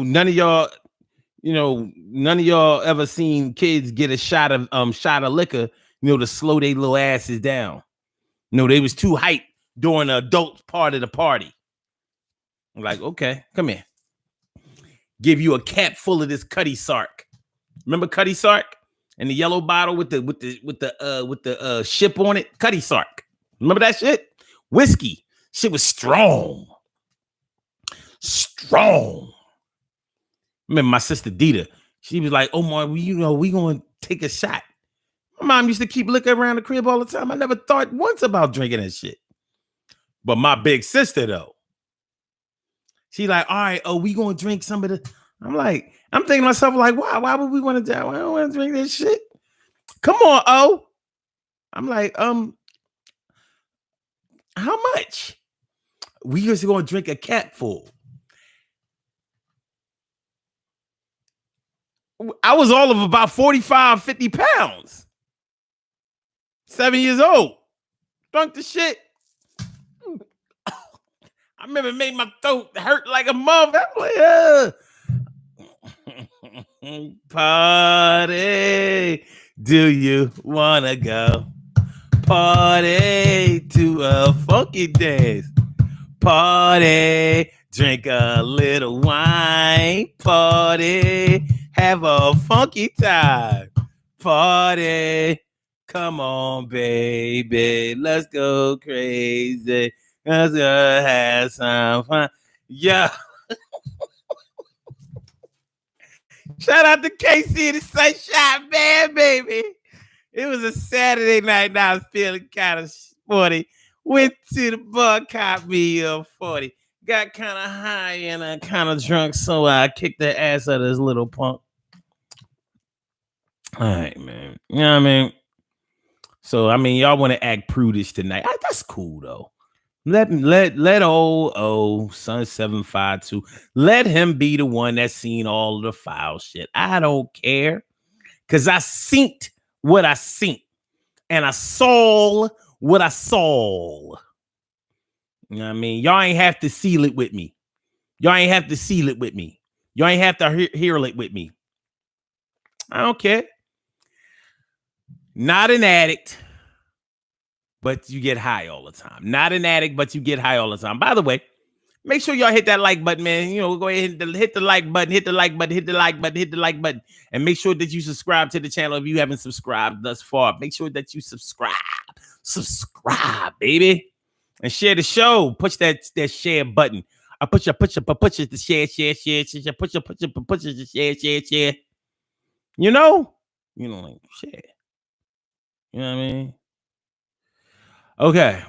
none of y'all, ever seen kids get a shot of liquor, to slow their little asses down. They was too hyped during the adult part of the party. I'm like, okay, come here. Give you a cap full of this Cuddy Sark. Remember Cuddy Sark? And the yellow bottle with the ship on it? Cuddy Sark. Remember that shit? Whiskey. Shit was strong. Remember my sister Dita. She was like, Omar, we gonna take a shot. My mom used to keep liquor around the crib all the time. I never thought once about drinking that shit. But my big sister, though, she like, all right, we gonna drink some of the. I'm thinking to myself, like, why would we want to die? I don't want to drink this shit. Come on, I'm like, how much? We just gonna drink a cat full. I was all of about 45, 50 pounds. 7 years old. Drunk the shit. I remember it made my throat hurt like a mother. I'm like, party. Do you wanna go? Party to a funky dance. Party. Drink a little wine. Party. Have a funky time. Party. Come on, baby. Let's go crazy. Let's go have some fun. Yeah. Shout out to KC the Sunshine Band, baby. It was a Saturday night and I was feeling kind of sporty. Went to the bar, caught me a 40. Got kind of high and kind of drunk, so I kicked the ass out of this little punk. All right, man. You know what I mean? So, I mean, y'all want to act prudish tonight. That's cool, though. Let old son 752, let him be the one that's seen all of the foul shit. I don't care. Because I seen what I seen. And I saw what I saw. You know what I mean? Y'all ain't have to seal it with me. Y'all ain't have to seal it with me. Y'all ain't have to hear it with me. I don't care. Not an addict. but you get high all the time. Not an addict, but you get high all the time. By the way, make sure y'all hit that like button, man. You know, go ahead and hit the like button, hit the like button, hit the like button, hit the like button. And make sure that you subscribe to the channel if you haven't subscribed thus far. Make sure that you subscribe. Subscribe, baby. And share the show. Push that share button. I push the share, push the share. You know, like share. You know what I mean? Okay.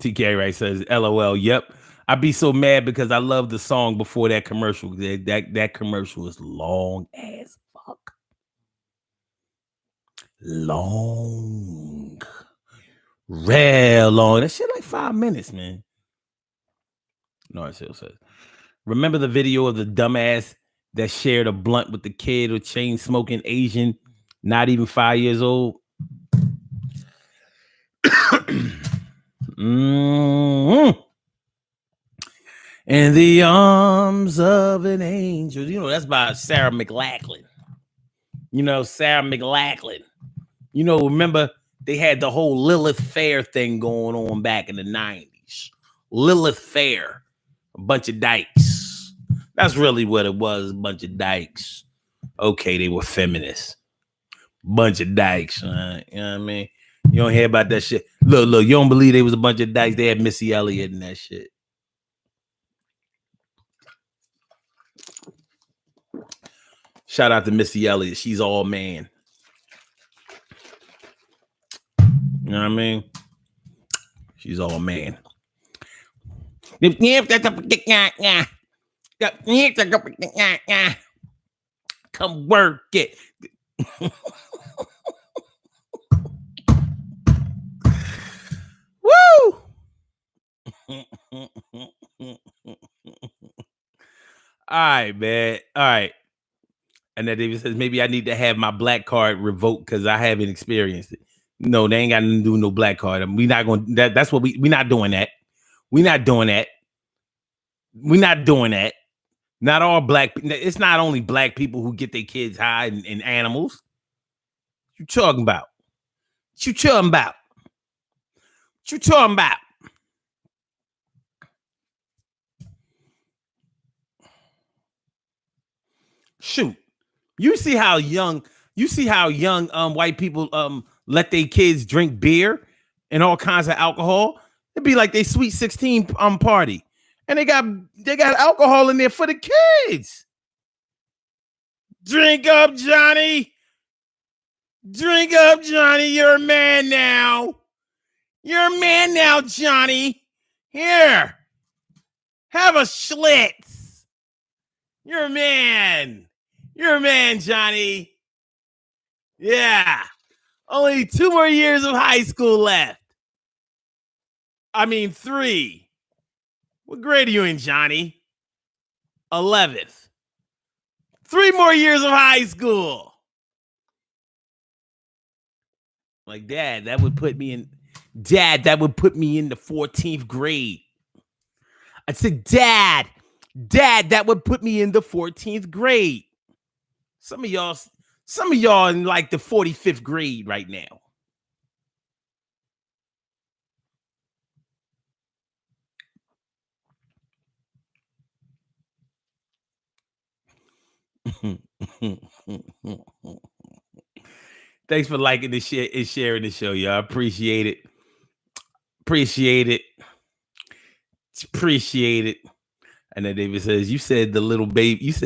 TK Right says, LOL. Yep. I'd be so mad because I love the song before that commercial. That commercial is long as fuck. Long. Real long. That shit like 5 minutes, man. No, it still says. Remember the video of the dumbass that shared a blunt with the kid or chain smoking Asian, not even 5 years old? Mm-hmm. In the arms of an angel. You know, that's by Sarah McLachlan. Sarah McLachlan. Remember they had the whole Lilith Fair thing going on back in the 90s. Lilith Fair. A bunch of dykes. That's really what it was, a bunch of dykes. Okay, they were feminists. Bunch of dykes. You know what I mean? You don't hear about that shit. Look, you don't believe they was a bunch of dykes. They had Missy Elliott and that shit. Shout out to Missy Elliott. She's all man. You know what I mean? She's all man. Come work it. Woo! All right, man. All right. And then David says, maybe I need to have my black card revoked because I haven't experienced it. No, they ain't got nothing to do with no black card. I mean, we not going that's what we not doing that. We not doing that. We not doing that. Not all black. It's not only black people who get their kids high and animals. What you talking about? What you talking about? What you talking about? Shoot. You see how young white people let their kids drink beer and all kinds of alcohol? It'd be like they sweet 16 party. And they got alcohol in there for the kids. Drink up, Johnny. Drink up, Johnny. You're a man now. You're a man now, Johnny. Here. Have a Schlitz. You're a man. You're a man, Johnny. Yeah. Only 2 more years of high school left. I mean, 3. What grade are you in, Johnny? 11th. 3 more years of high school. Like, Dad, that would put me in the 14th grade. I said, Dad, that would put me in the 14th grade. Some of y'all in like the 45th grade right now. Thanks for liking the share and sharing the show, y'all. Appreciate it. Appreciate it. And then David says, you said the little babies,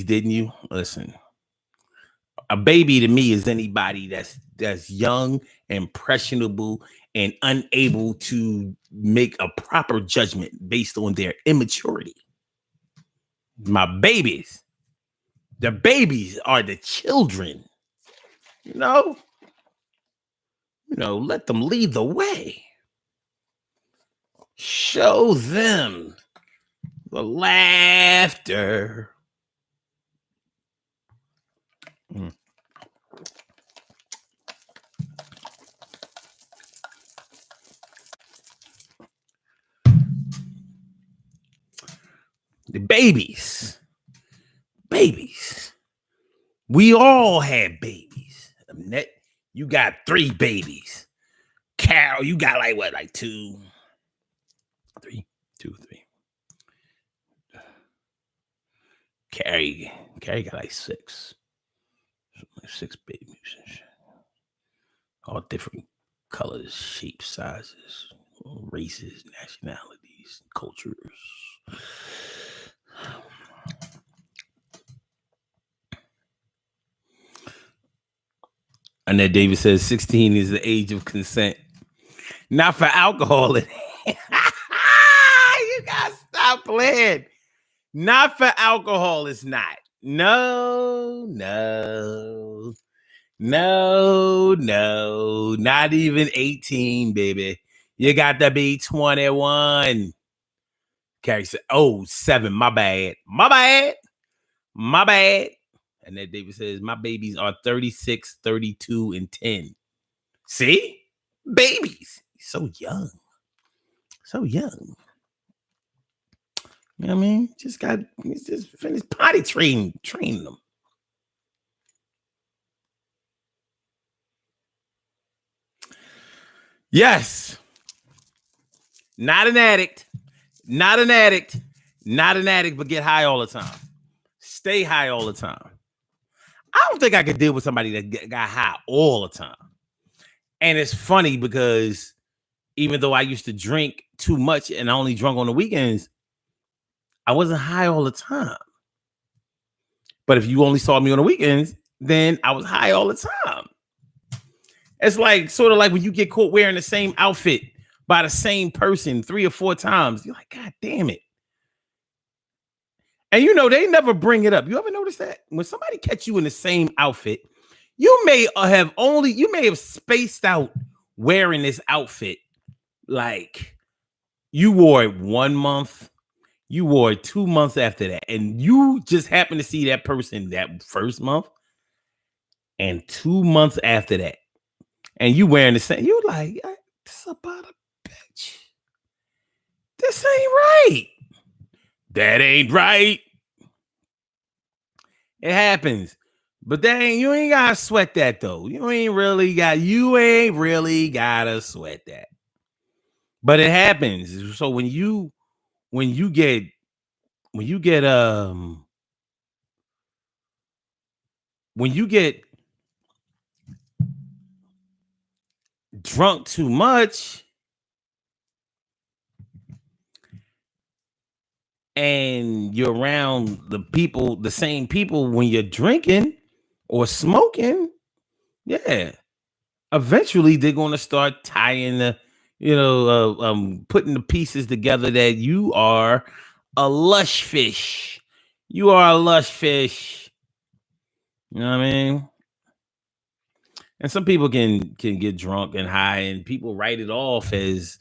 didn't you? Listen, a baby to me is anybody that's young, impressionable, and unable to make a proper judgment based on their immaturity. My babies. The babies are the children. Let them lead the way. Show them the laughter. The babies. We all had babies. Annette, you got 3 babies. Carol, you got like what, like 2, 3, 2, 3. Carrie got like 6. Like 6 babies and shit. All different colors, shapes, sizes, races, nationalities, cultures. Annette Davis says 16 is the age of consent. Not for alcohol. You gotta stop playing. Not for alcohol, it's not. No. Not even 18, baby. You got to be 21. Carrie said, 7. My bad. And then David says, my babies are 36, 32, and 10. See? Babies. So young. You know what I mean? Just finished potty training them. Yes. Not an addict, but get high all the time. Stay high all the time. I don't think I could deal with somebody that got high all the time. And it's funny because even though I used to drink too much and I only drunk on the weekends, I wasn't high all the time. But if you only saw me on the weekends, then I was high all the time. It's like sort of like when you get caught wearing the same outfit by the same person 3 or 4 times. You're like, God damn it. And they never bring it up. You ever notice that? When somebody catch you in the same outfit, you may have spaced out wearing this outfit. Like you wore it 1 month, you wore it 2 months after that, and you just happen to see that person that first month and 2 months after that, and you wearing the same. You're like, this about a bitch. This ain't right. That ain't right. It happens. But you ain't gotta sweat that though. You ain't really gotta sweat that. But it happens. So when you get drunk too much and you're around the same people when you're drinking or smoking, yeah, eventually they're going to start tying putting the pieces together that you are a lush fish. You are a lush fish. You know what I mean? And some people can get drunk and high, and people write it off as,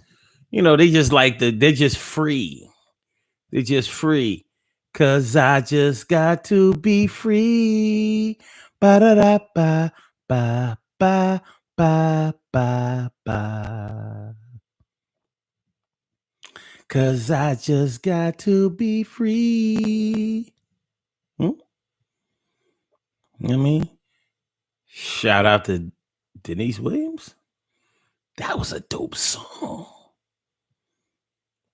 they just they're just free. They're just free. 'Cause I just got to be free. Ba-da-da-ba, ba, ba, ba, ba, ba. 'Cause I just got to be free. You know what I mean? Shout out to Denise Williams. That was a dope song.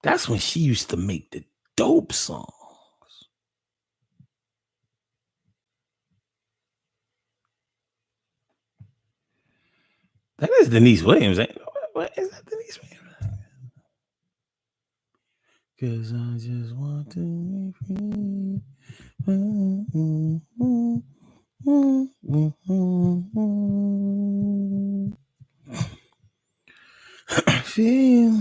That's when she used to make the dope songs. That is Denise Williams. What is that, Denise Williams? 'Cause I just want to be free. Feel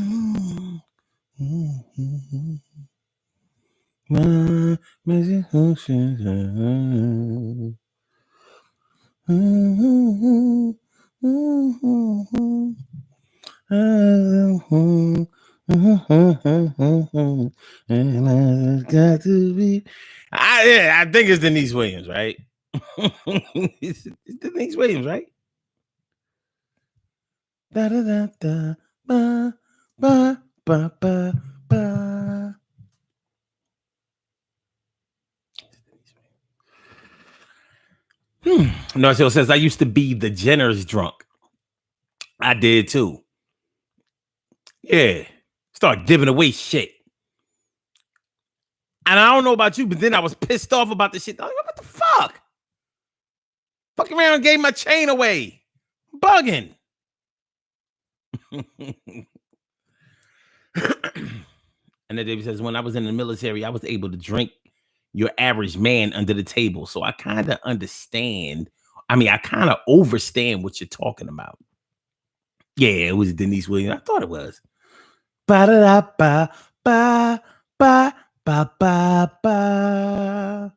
my magic ocean. And I got to be. I think it's Denise Williams, right? It's Denise Williams, right? Da da da da ba ba ba ba ba. No, so it says I used to be the Jenner's drunk. I did too. Yeah. Start giving away shit. And I don't know about you, but then I was pissed off about the shit. Like, what the fuck? Fucking around and gave my chain away. Bugging. And then David says, when I was in the military, I was able to drink your average man under the table. So I kind of understand. I mean, I kind of overstand what you're talking about. Yeah, it was Denise Williams. I thought it was. Ba da da ba ba ba ba ba ba.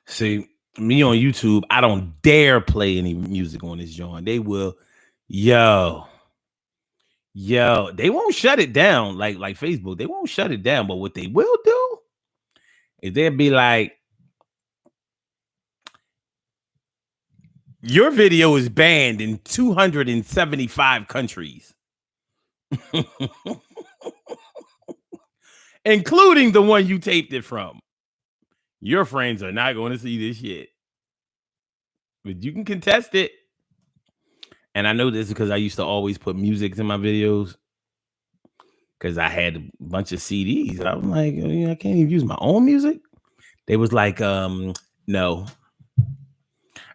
See, me on YouTube, I don't dare play any music on this joint. They will, yo, they won't shut it down like Facebook. They won't shut it down, but what they will do is they'll be like, your video is banned in 275 countries, including the one you taped it from. Your friends are not going to see this shit, but you can contest it. And I know this because I used to always put music in my videos because I had a bunch of CDs. I was like, I can't even use my own music. They was like, no,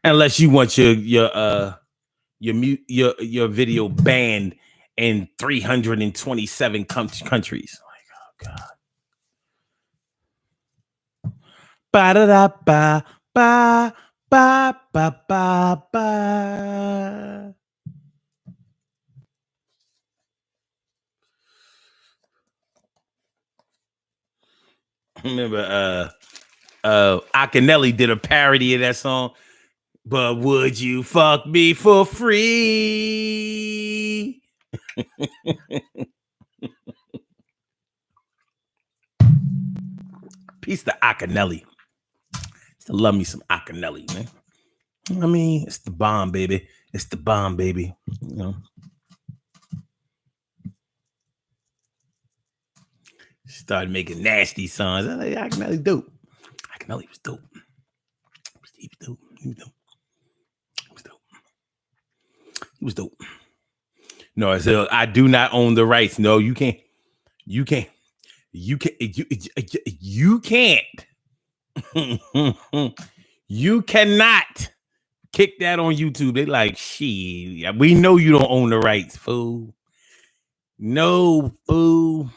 unless you want your video banned in 327 countries. Like, oh God. Ba da da ba ba ba ba ba ba. Remember, Akinelli did a parody of that song. But would you fuck me for free? Peace to Akinelli. Still love me some Akinelli, man. I mean, it's the bomb, baby. It's the bomb, baby. You know. Started making nasty songs. I like Akinelli dope. Akinelli was dope. He was dope. He was dope. He was dope. He was dope. No, I said I do not own the rights. No, you can't. You can't. You can't. You can't. You cannot kick that on YouTube. They like, shit. We know you don't own the rights, fool. No, fool.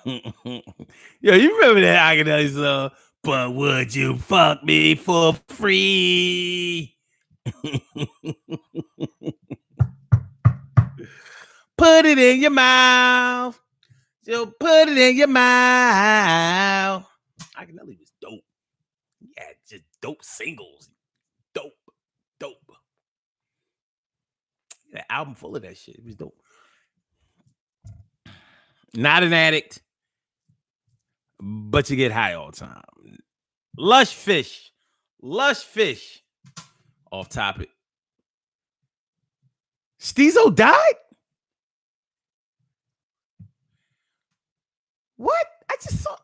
Yo, you remember that Akinelli song? But would you fuck me for free? Put it in your mouth. So put it in your mouth. Akinelli was dope. Yeah, just dope singles. Dope. That album full of that shit. It was dope. Not an addict, but you get high all the time. Lush Fish. Off topic. Steezo died? What? I just saw.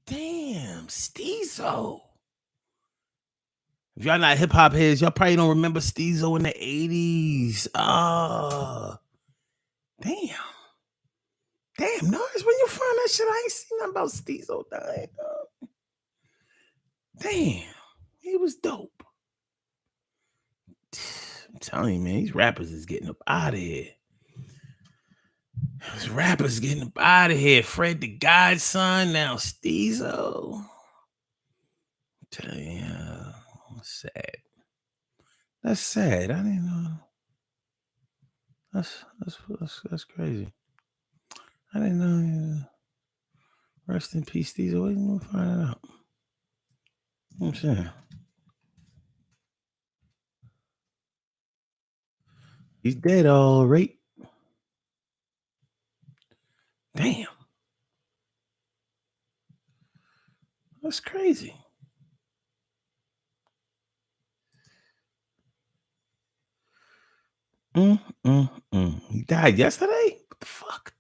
Damn, Steezo. If y'all not hip hop heads, y'all probably don't remember Steezo in the 80s. Oh, damn. Damn, Norris, when you find that shit, I ain't seen nothing about Steezo dying. Damn, he was dope. I'm telling you, man, these rappers is getting up out of here. These rappers getting up out of here. Fred the Godson, now Steezo. I'm telling you, that's sad. That's sad. I didn't know. That's crazy. I didn't know. Rest in peace, Steezo. We didn't find it out. You know what I'm saying? He's dead, all right. Damn. That's crazy. He died yesterday? What the fuck?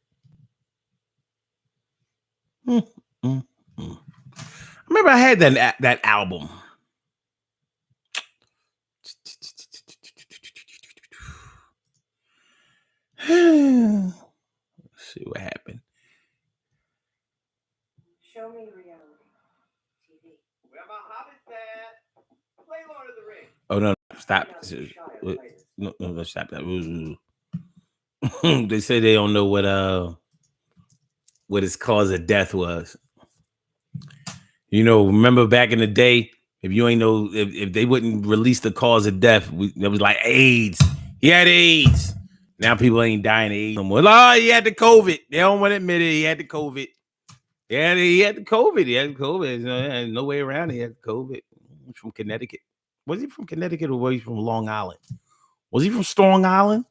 I remember I had that album. Let's see what happened. Show me reality. TV. Where my hobbits at? Play Lord of the Rings. Oh no! Stop! No, stop that. They say they don't know what his cause of death was. You know, remember back in the day, if you ain't know, if they wouldn't release the cause of death, it was like AIDS. He had AIDS. Now people ain't dying of AIDS no more. Oh, he had the COVID. They don't want to admit it. He had the COVID. Yeah, he had the COVID. He had the COVID. There's no way around it. He had the COVID. He's from Connecticut. Was he from Connecticut or was he from Long Island? Was he from Strong Island?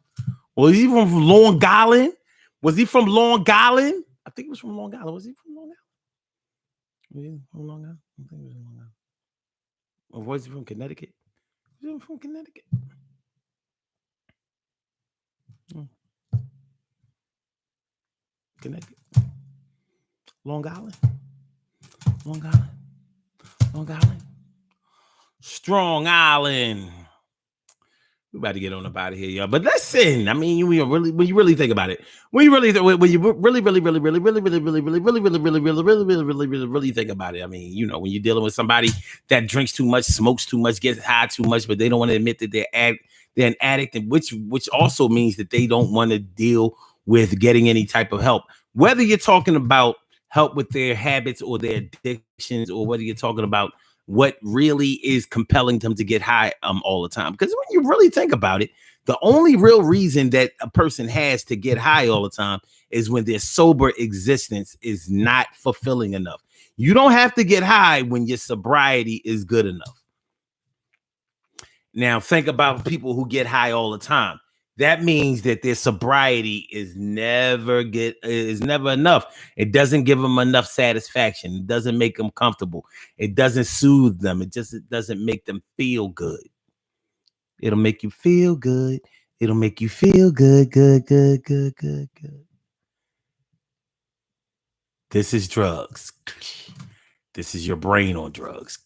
Was he from Long Island? Was he from Long Island? I think he was from Long Island. Was he from Long Island? Was he from Long Island? I think he was from Long Island. Or was he from Connecticut? Was he from Connecticut? Connecticut. Long Island. Long Island. Long Island. Strong Island. We about to get on about it here, y'all. But listen, I mean, when you really think about it, when you really think about it, I mean, you know, when you're dealing with somebody that drinks too much, smokes too much, gets high too much, but they don't want to admit that they're an addict, and which also means that they don't want to deal with getting any type of help. Whether you're talking about help with their habits or their addictions, or whether you're talking about what really is compelling them to get high all the time. Because when you really think about it, the only real reason that a person has to get high all the time is when their sober existence is not fulfilling enough. You don't have to get high when your sobriety is good enough. Now, think about people who get high all the time. That means that their sobriety is never enough. It doesn't give them enough satisfaction. It doesn't make them comfortable. It doesn't soothe them. It doesn't make them feel good. It'll make you feel good. It'll make you feel good. This is drugs. This is your brain on drugs.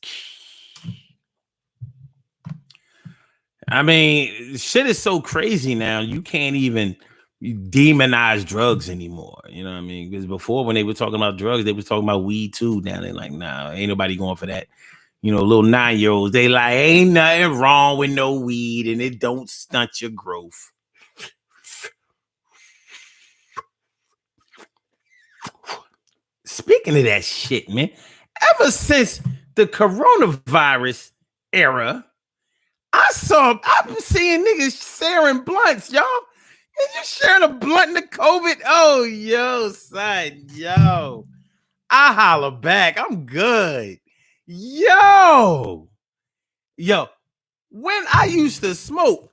I mean, shit is so crazy now. You can't even demonize drugs anymore. You know what I mean? Because before, when they were talking about drugs, they was talking about weed too. Now they're like, nah, ain't nobody going for that. You know, little 9-year-olds, they like, ain't nothing wrong with no weed, and it don't stunt your growth. Speaking of that shit, man, ever since the coronavirus era, I've been seeing niggas sharing blunts, y'all. And you sharing a blunt in the COVID? Oh, yo, son, yo. I holler back. I'm good. Yo. When I used to smoke,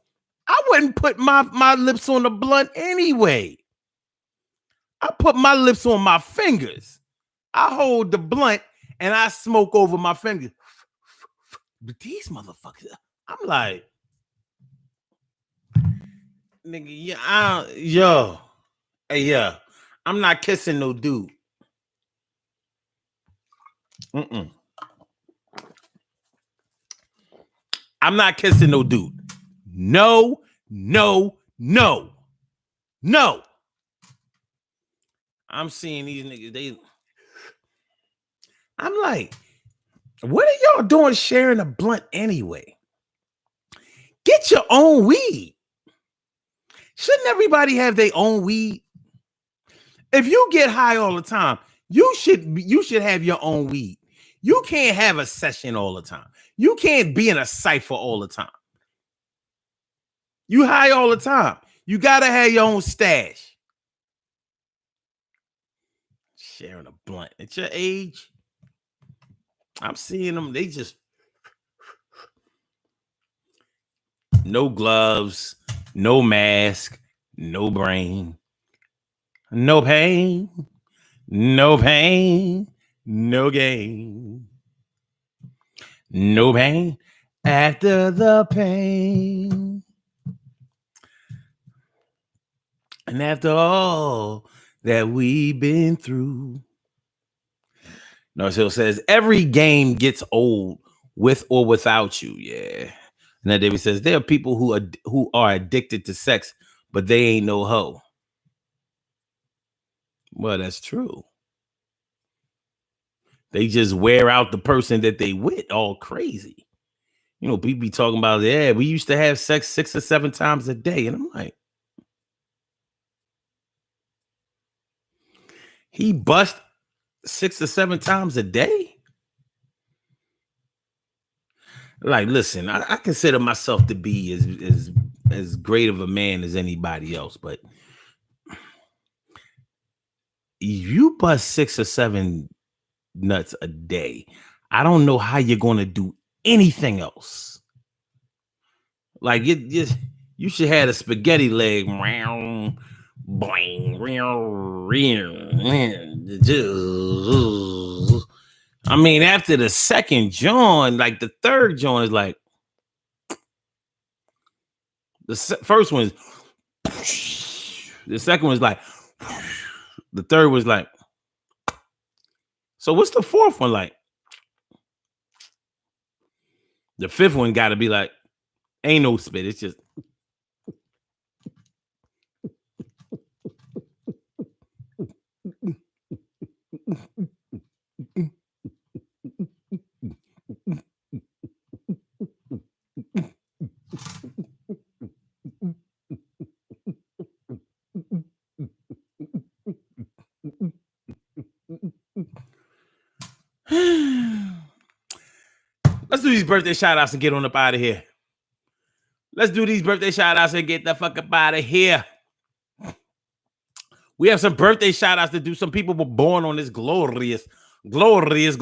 I wouldn't put my lips on the blunt anyway. I put my lips on my fingers. I hold the blunt and I smoke over my fingers. But these motherfuckers, I'm like, nigga, yeah, I'm not kissing no dude. I'm not kissing no dude. No. I'm seeing these niggas, I'm like, what are y'all doing sharing a blunt anyway? Get your own weed. Shouldn't everybody have their own weed? If you get high all the time, you should have your own weed. You can't have a session all the time. You can't be in a cipher all the time. You high all the time. You gotta have your own stash. Sharing a blunt at your age, I'm seeing them. They just no gloves, no mask, no brain, no pain, no pain, no gain, no pain after the pain. And after all that we've been through, No, so it says every game gets old with or without you. Yeah. And then David says there are people who are addicted to sex, but they ain't no hoe. Well, that's true. They just wear out the person that they with all crazy. You know, people be talking about, yeah, we used to have sex 6 or 7 times a day. And I'm like, he bust 6 or 7 times a day? Like, listen, I consider myself to be as great of a man as anybody else, but you bust 6 or 7 nuts a day. I don't know how you're going to do anything else. Like, you should have a spaghetti leg. I mean, after the second joint, like the third joint is like the first one is, the second one is like, the third was like. So what's the fourth one like? The fifth one got to be like, ain't no spit. It's just. Let's do these birthday shout outs and get on up out of here. Let's do these birthday shout outs and get the fuck up out of here. We have some birthday shout outs to do. Some people were born on this glorious. Glorious.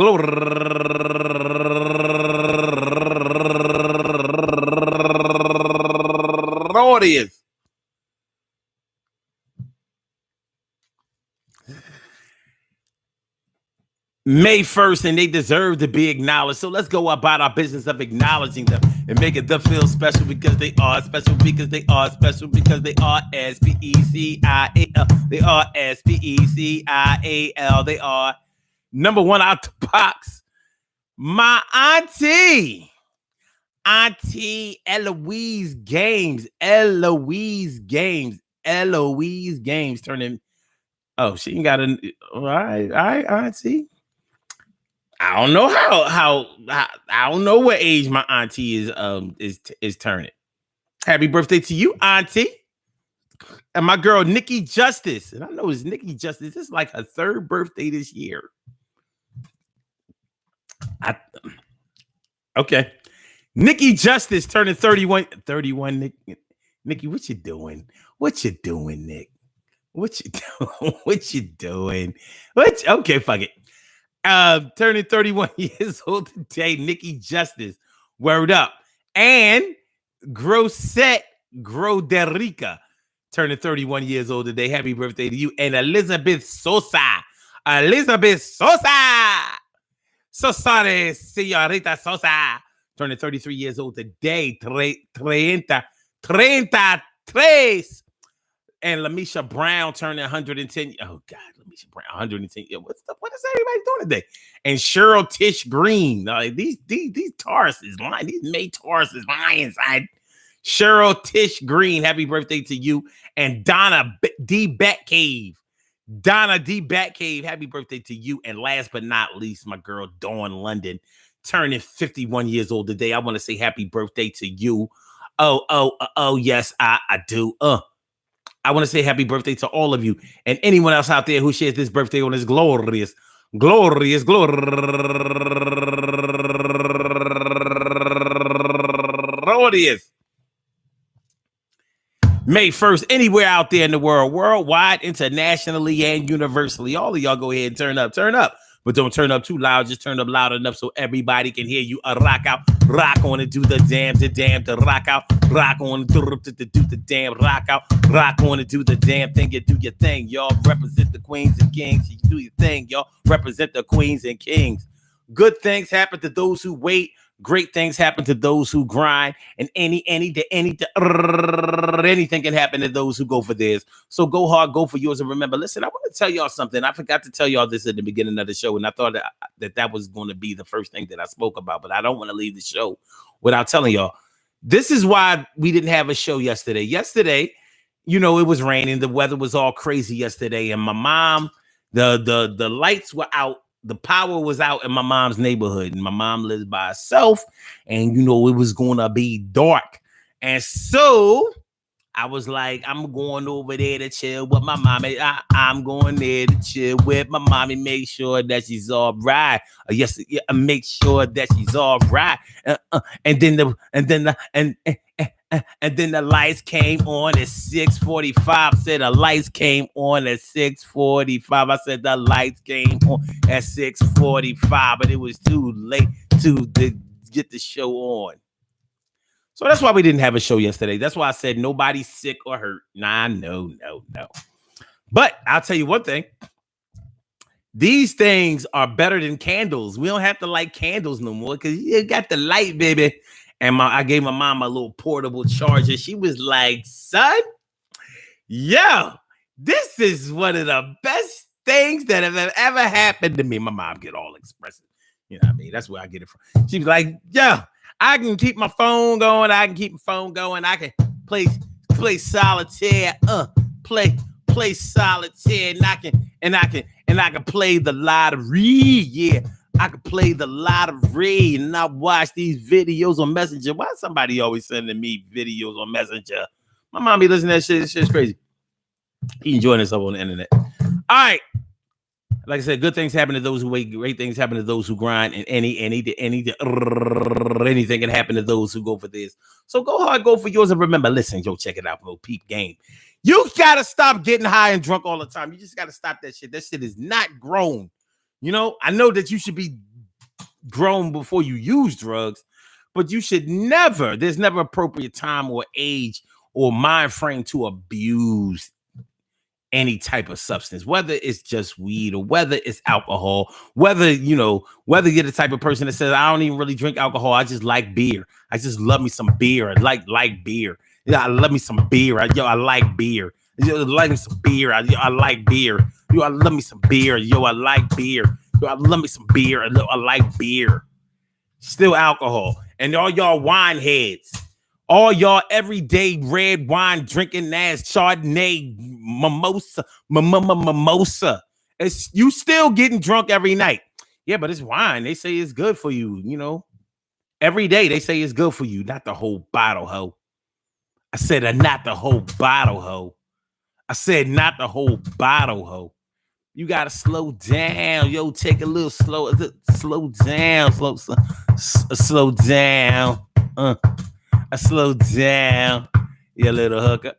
May 1st, and they deserve to be acknowledged. So let's go about our business of acknowledging them and making them feel special because they are special, because they are special, because they are S-P-E-C-I-A-L. They are S-P-E-C-I-A-L. They are number one out the box. My auntie Eloise Games. Eloise Games turning. Oh, she ain't got a. All right, auntie. I don't know how I don't know what age my auntie is turning. Happy birthday to you, auntie. And my girl Nikki Justice. And I know it's Nikki Justice. This is like her 3rd birthday this year. Okay. Nikki Justice turning 31. 31, Nikki, what you doing? What you doing, Nick? What you doing? What you doing? Okay, fuck it. Turning 31 years old today, Nikki Justice. Word up. And Grosette Groderica turning 31 years old today. Happy birthday to you. And Elizabeth Sosa. Sosare, Señorita Sosa. Turning 33 years old today. 33. And Lamisha Brown turning 110. Oh God, Lamisha Brown, 110. What is everybody doing today? And Cheryl Tish Green. These Taurus is lying. These May Taurus is lying inside. Cheryl Tish Green, happy birthday to you. And Donna D Batcave. Happy birthday to you. And last but not least, my girl Dawn London, turning 51 years old today. I want to say happy birthday to you. Oh, yes, I do. I want to say happy birthday to all of you and anyone else out there who shares this birthday on this glorious. May 1st, anywhere out there in the world, worldwide, internationally, and universally. All of y'all go ahead and turn up. But don't turn up too loud. Just turn up loud enough so everybody can hear you. Rock out, rock on and do the damn, to rock out, rock on and do the damn, rock out, rock on and do the damn thing. You do your thing, y'all. Represent the queens and kings. You do your thing, y'all. Represent the queens and kings. Good things happen to those who wait. Great things happen to those who grind, and anything can happen to those who go for theirs. So go hard, go for yours, and remember. Listen, I want to tell y'all something. I forgot to tell y'all this at the beginning of the show, and I thought that was going to be the first thing that I spoke about, but I don't want to leave the show without telling y'all. This is why we didn't have a show yesterday. Yesterday, it was raining. The weather was all crazy yesterday, and my mom, the lights were out. The power was out in my mom's neighborhood, and my mom lives by herself, and it was going to be dark. And so I was like, I'm going over there to chill with my mommy. I'm going there to chill with my mommy, make sure that she's all right. Make sure that she's all right. And then the lights came on at 6:45. Said the lights came on at 6:45. I said the lights came on at 6:45, but it was too late to get the show on. So that's why we didn't have a show yesterday. That's why I said nobody's sick or hurt. Nah, no. But I'll tell you one thing. These things are better than candles. We don't have to light candles no more because you got the light, baby. And I gave my mom a little portable charger. She was like, son, yo, this is one of the best things that have ever happened to me. My mom get all expressive. You know what I mean? That's where I get it from. She was like, yo, I can keep my phone going. I can play solitaire. Play solitaire. And I can play the lottery. Yeah. I could play the lottery and not watch these videos on Messenger. Why is somebody always sending me videos on Messenger? My mom be listening to that shit. This shit's crazy. He enjoying himself on the internet. All right. Like I said, good things happen to those who wait. Great things happen to those who grind. And anything can happen to those who go for this. So go hard, go for yours. And remember, listen, check it out, bro. Peep game. You got to stop getting high and drunk all the time. You just got to stop that shit. That shit is not grown. I know that you should be grown before you use drugs, but you should never, there's never appropriate time or age or mind frame to abuse any type of substance, whether it's just weed or whether it's alcohol, whether you're the type of person that says, I don't even really drink alcohol. I just like beer. I just love me some beer. I like beer. Yeah, I love me some beer. I like beer. I like me some beer. I like beer. I love me some beer. I like beer. I love me some beer. I like beer. Still alcohol. And all y'all wine heads, all y'all everyday red wine drinking ass Chardonnay, mimosa. You still getting drunk every night. Yeah, but it's wine. They say it's good for you, Every day they say it's good for you. Not the whole bottle, ho. I said not the whole bottle, ho. I said not the whole bottle, ho. You gotta slow down, take a little slow down, slow down, slow down, you little hooker.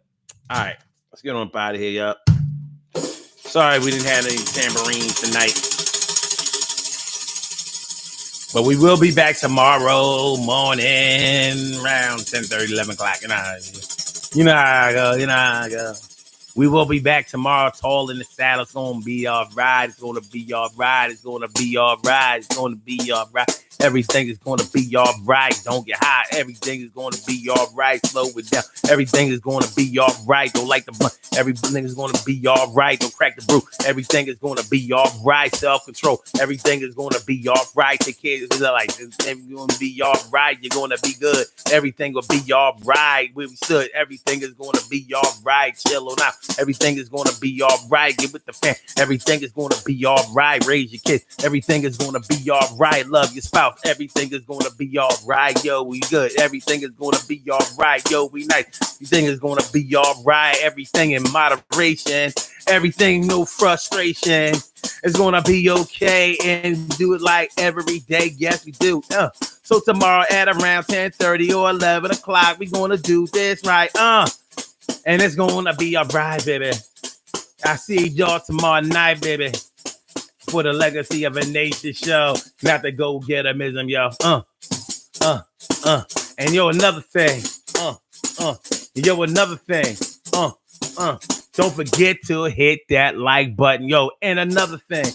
All right, let's get on up out of here, y'all. Sorry we didn't have any tambourines tonight, but we will be back tomorrow morning around 10:30, 11 o'clock. You know how I go. We will be back tomorrow, tall in the saddle. It's going to be all right. It's going to be all right. It's going to be all right. It's going to be all right. Everything is going to be all right. Don't get high. Everything is going to be all right. Slow it down. Everything is going to be all right. Don't like the blunt. Everything is going to be all right. Don't crack the brew. Everything is going to be all right. Self-control. Everything is going to be all right. Take care of yourself. Everything's going to be all right. You're going to be good. Everything will be all right. Where we stood. Everything is going to be all right. Chill on out. Everything is going to be all right. Get with the fam. Everything is going to be all right. Raise your kids. Everything is going to be all right. Love your spouse. Everything is going to be all right. Yo, we good. Everything is going to be all right. Yo, we nice. Everything is going to be all right. Everything in moderation. Everything, no frustration. It's going to be okay. And do it like every day. Yes, we do. So tomorrow at around 10:30 or 11 o'clock, we're going to do this right. And it's going to be all right, baby. I see y'all tomorrow night, baby. For the Legacy of a Nation show. Not the go-getterism, yo. And another thing. Another thing. Don't forget to hit that like button, yo. And another thing.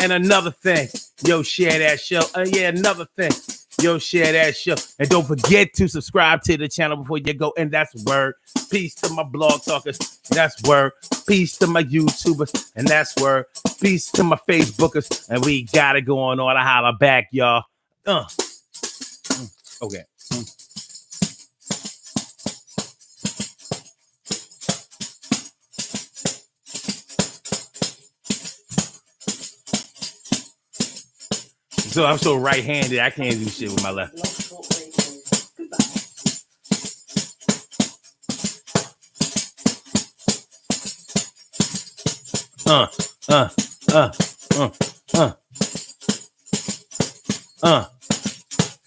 And another thing, yo, share that show. Yeah, another thing, yo, share that show. And don't forget to subscribe to the channel before you go. And that's word. Peace to my blog talkers. That's word. Peace to my YouTubers. And that's word. Peace to my Facebookers. And we got it going on. I holla back, y'all. Okay. So I'm so right-handed, I can't do shit with my left. Goodbye.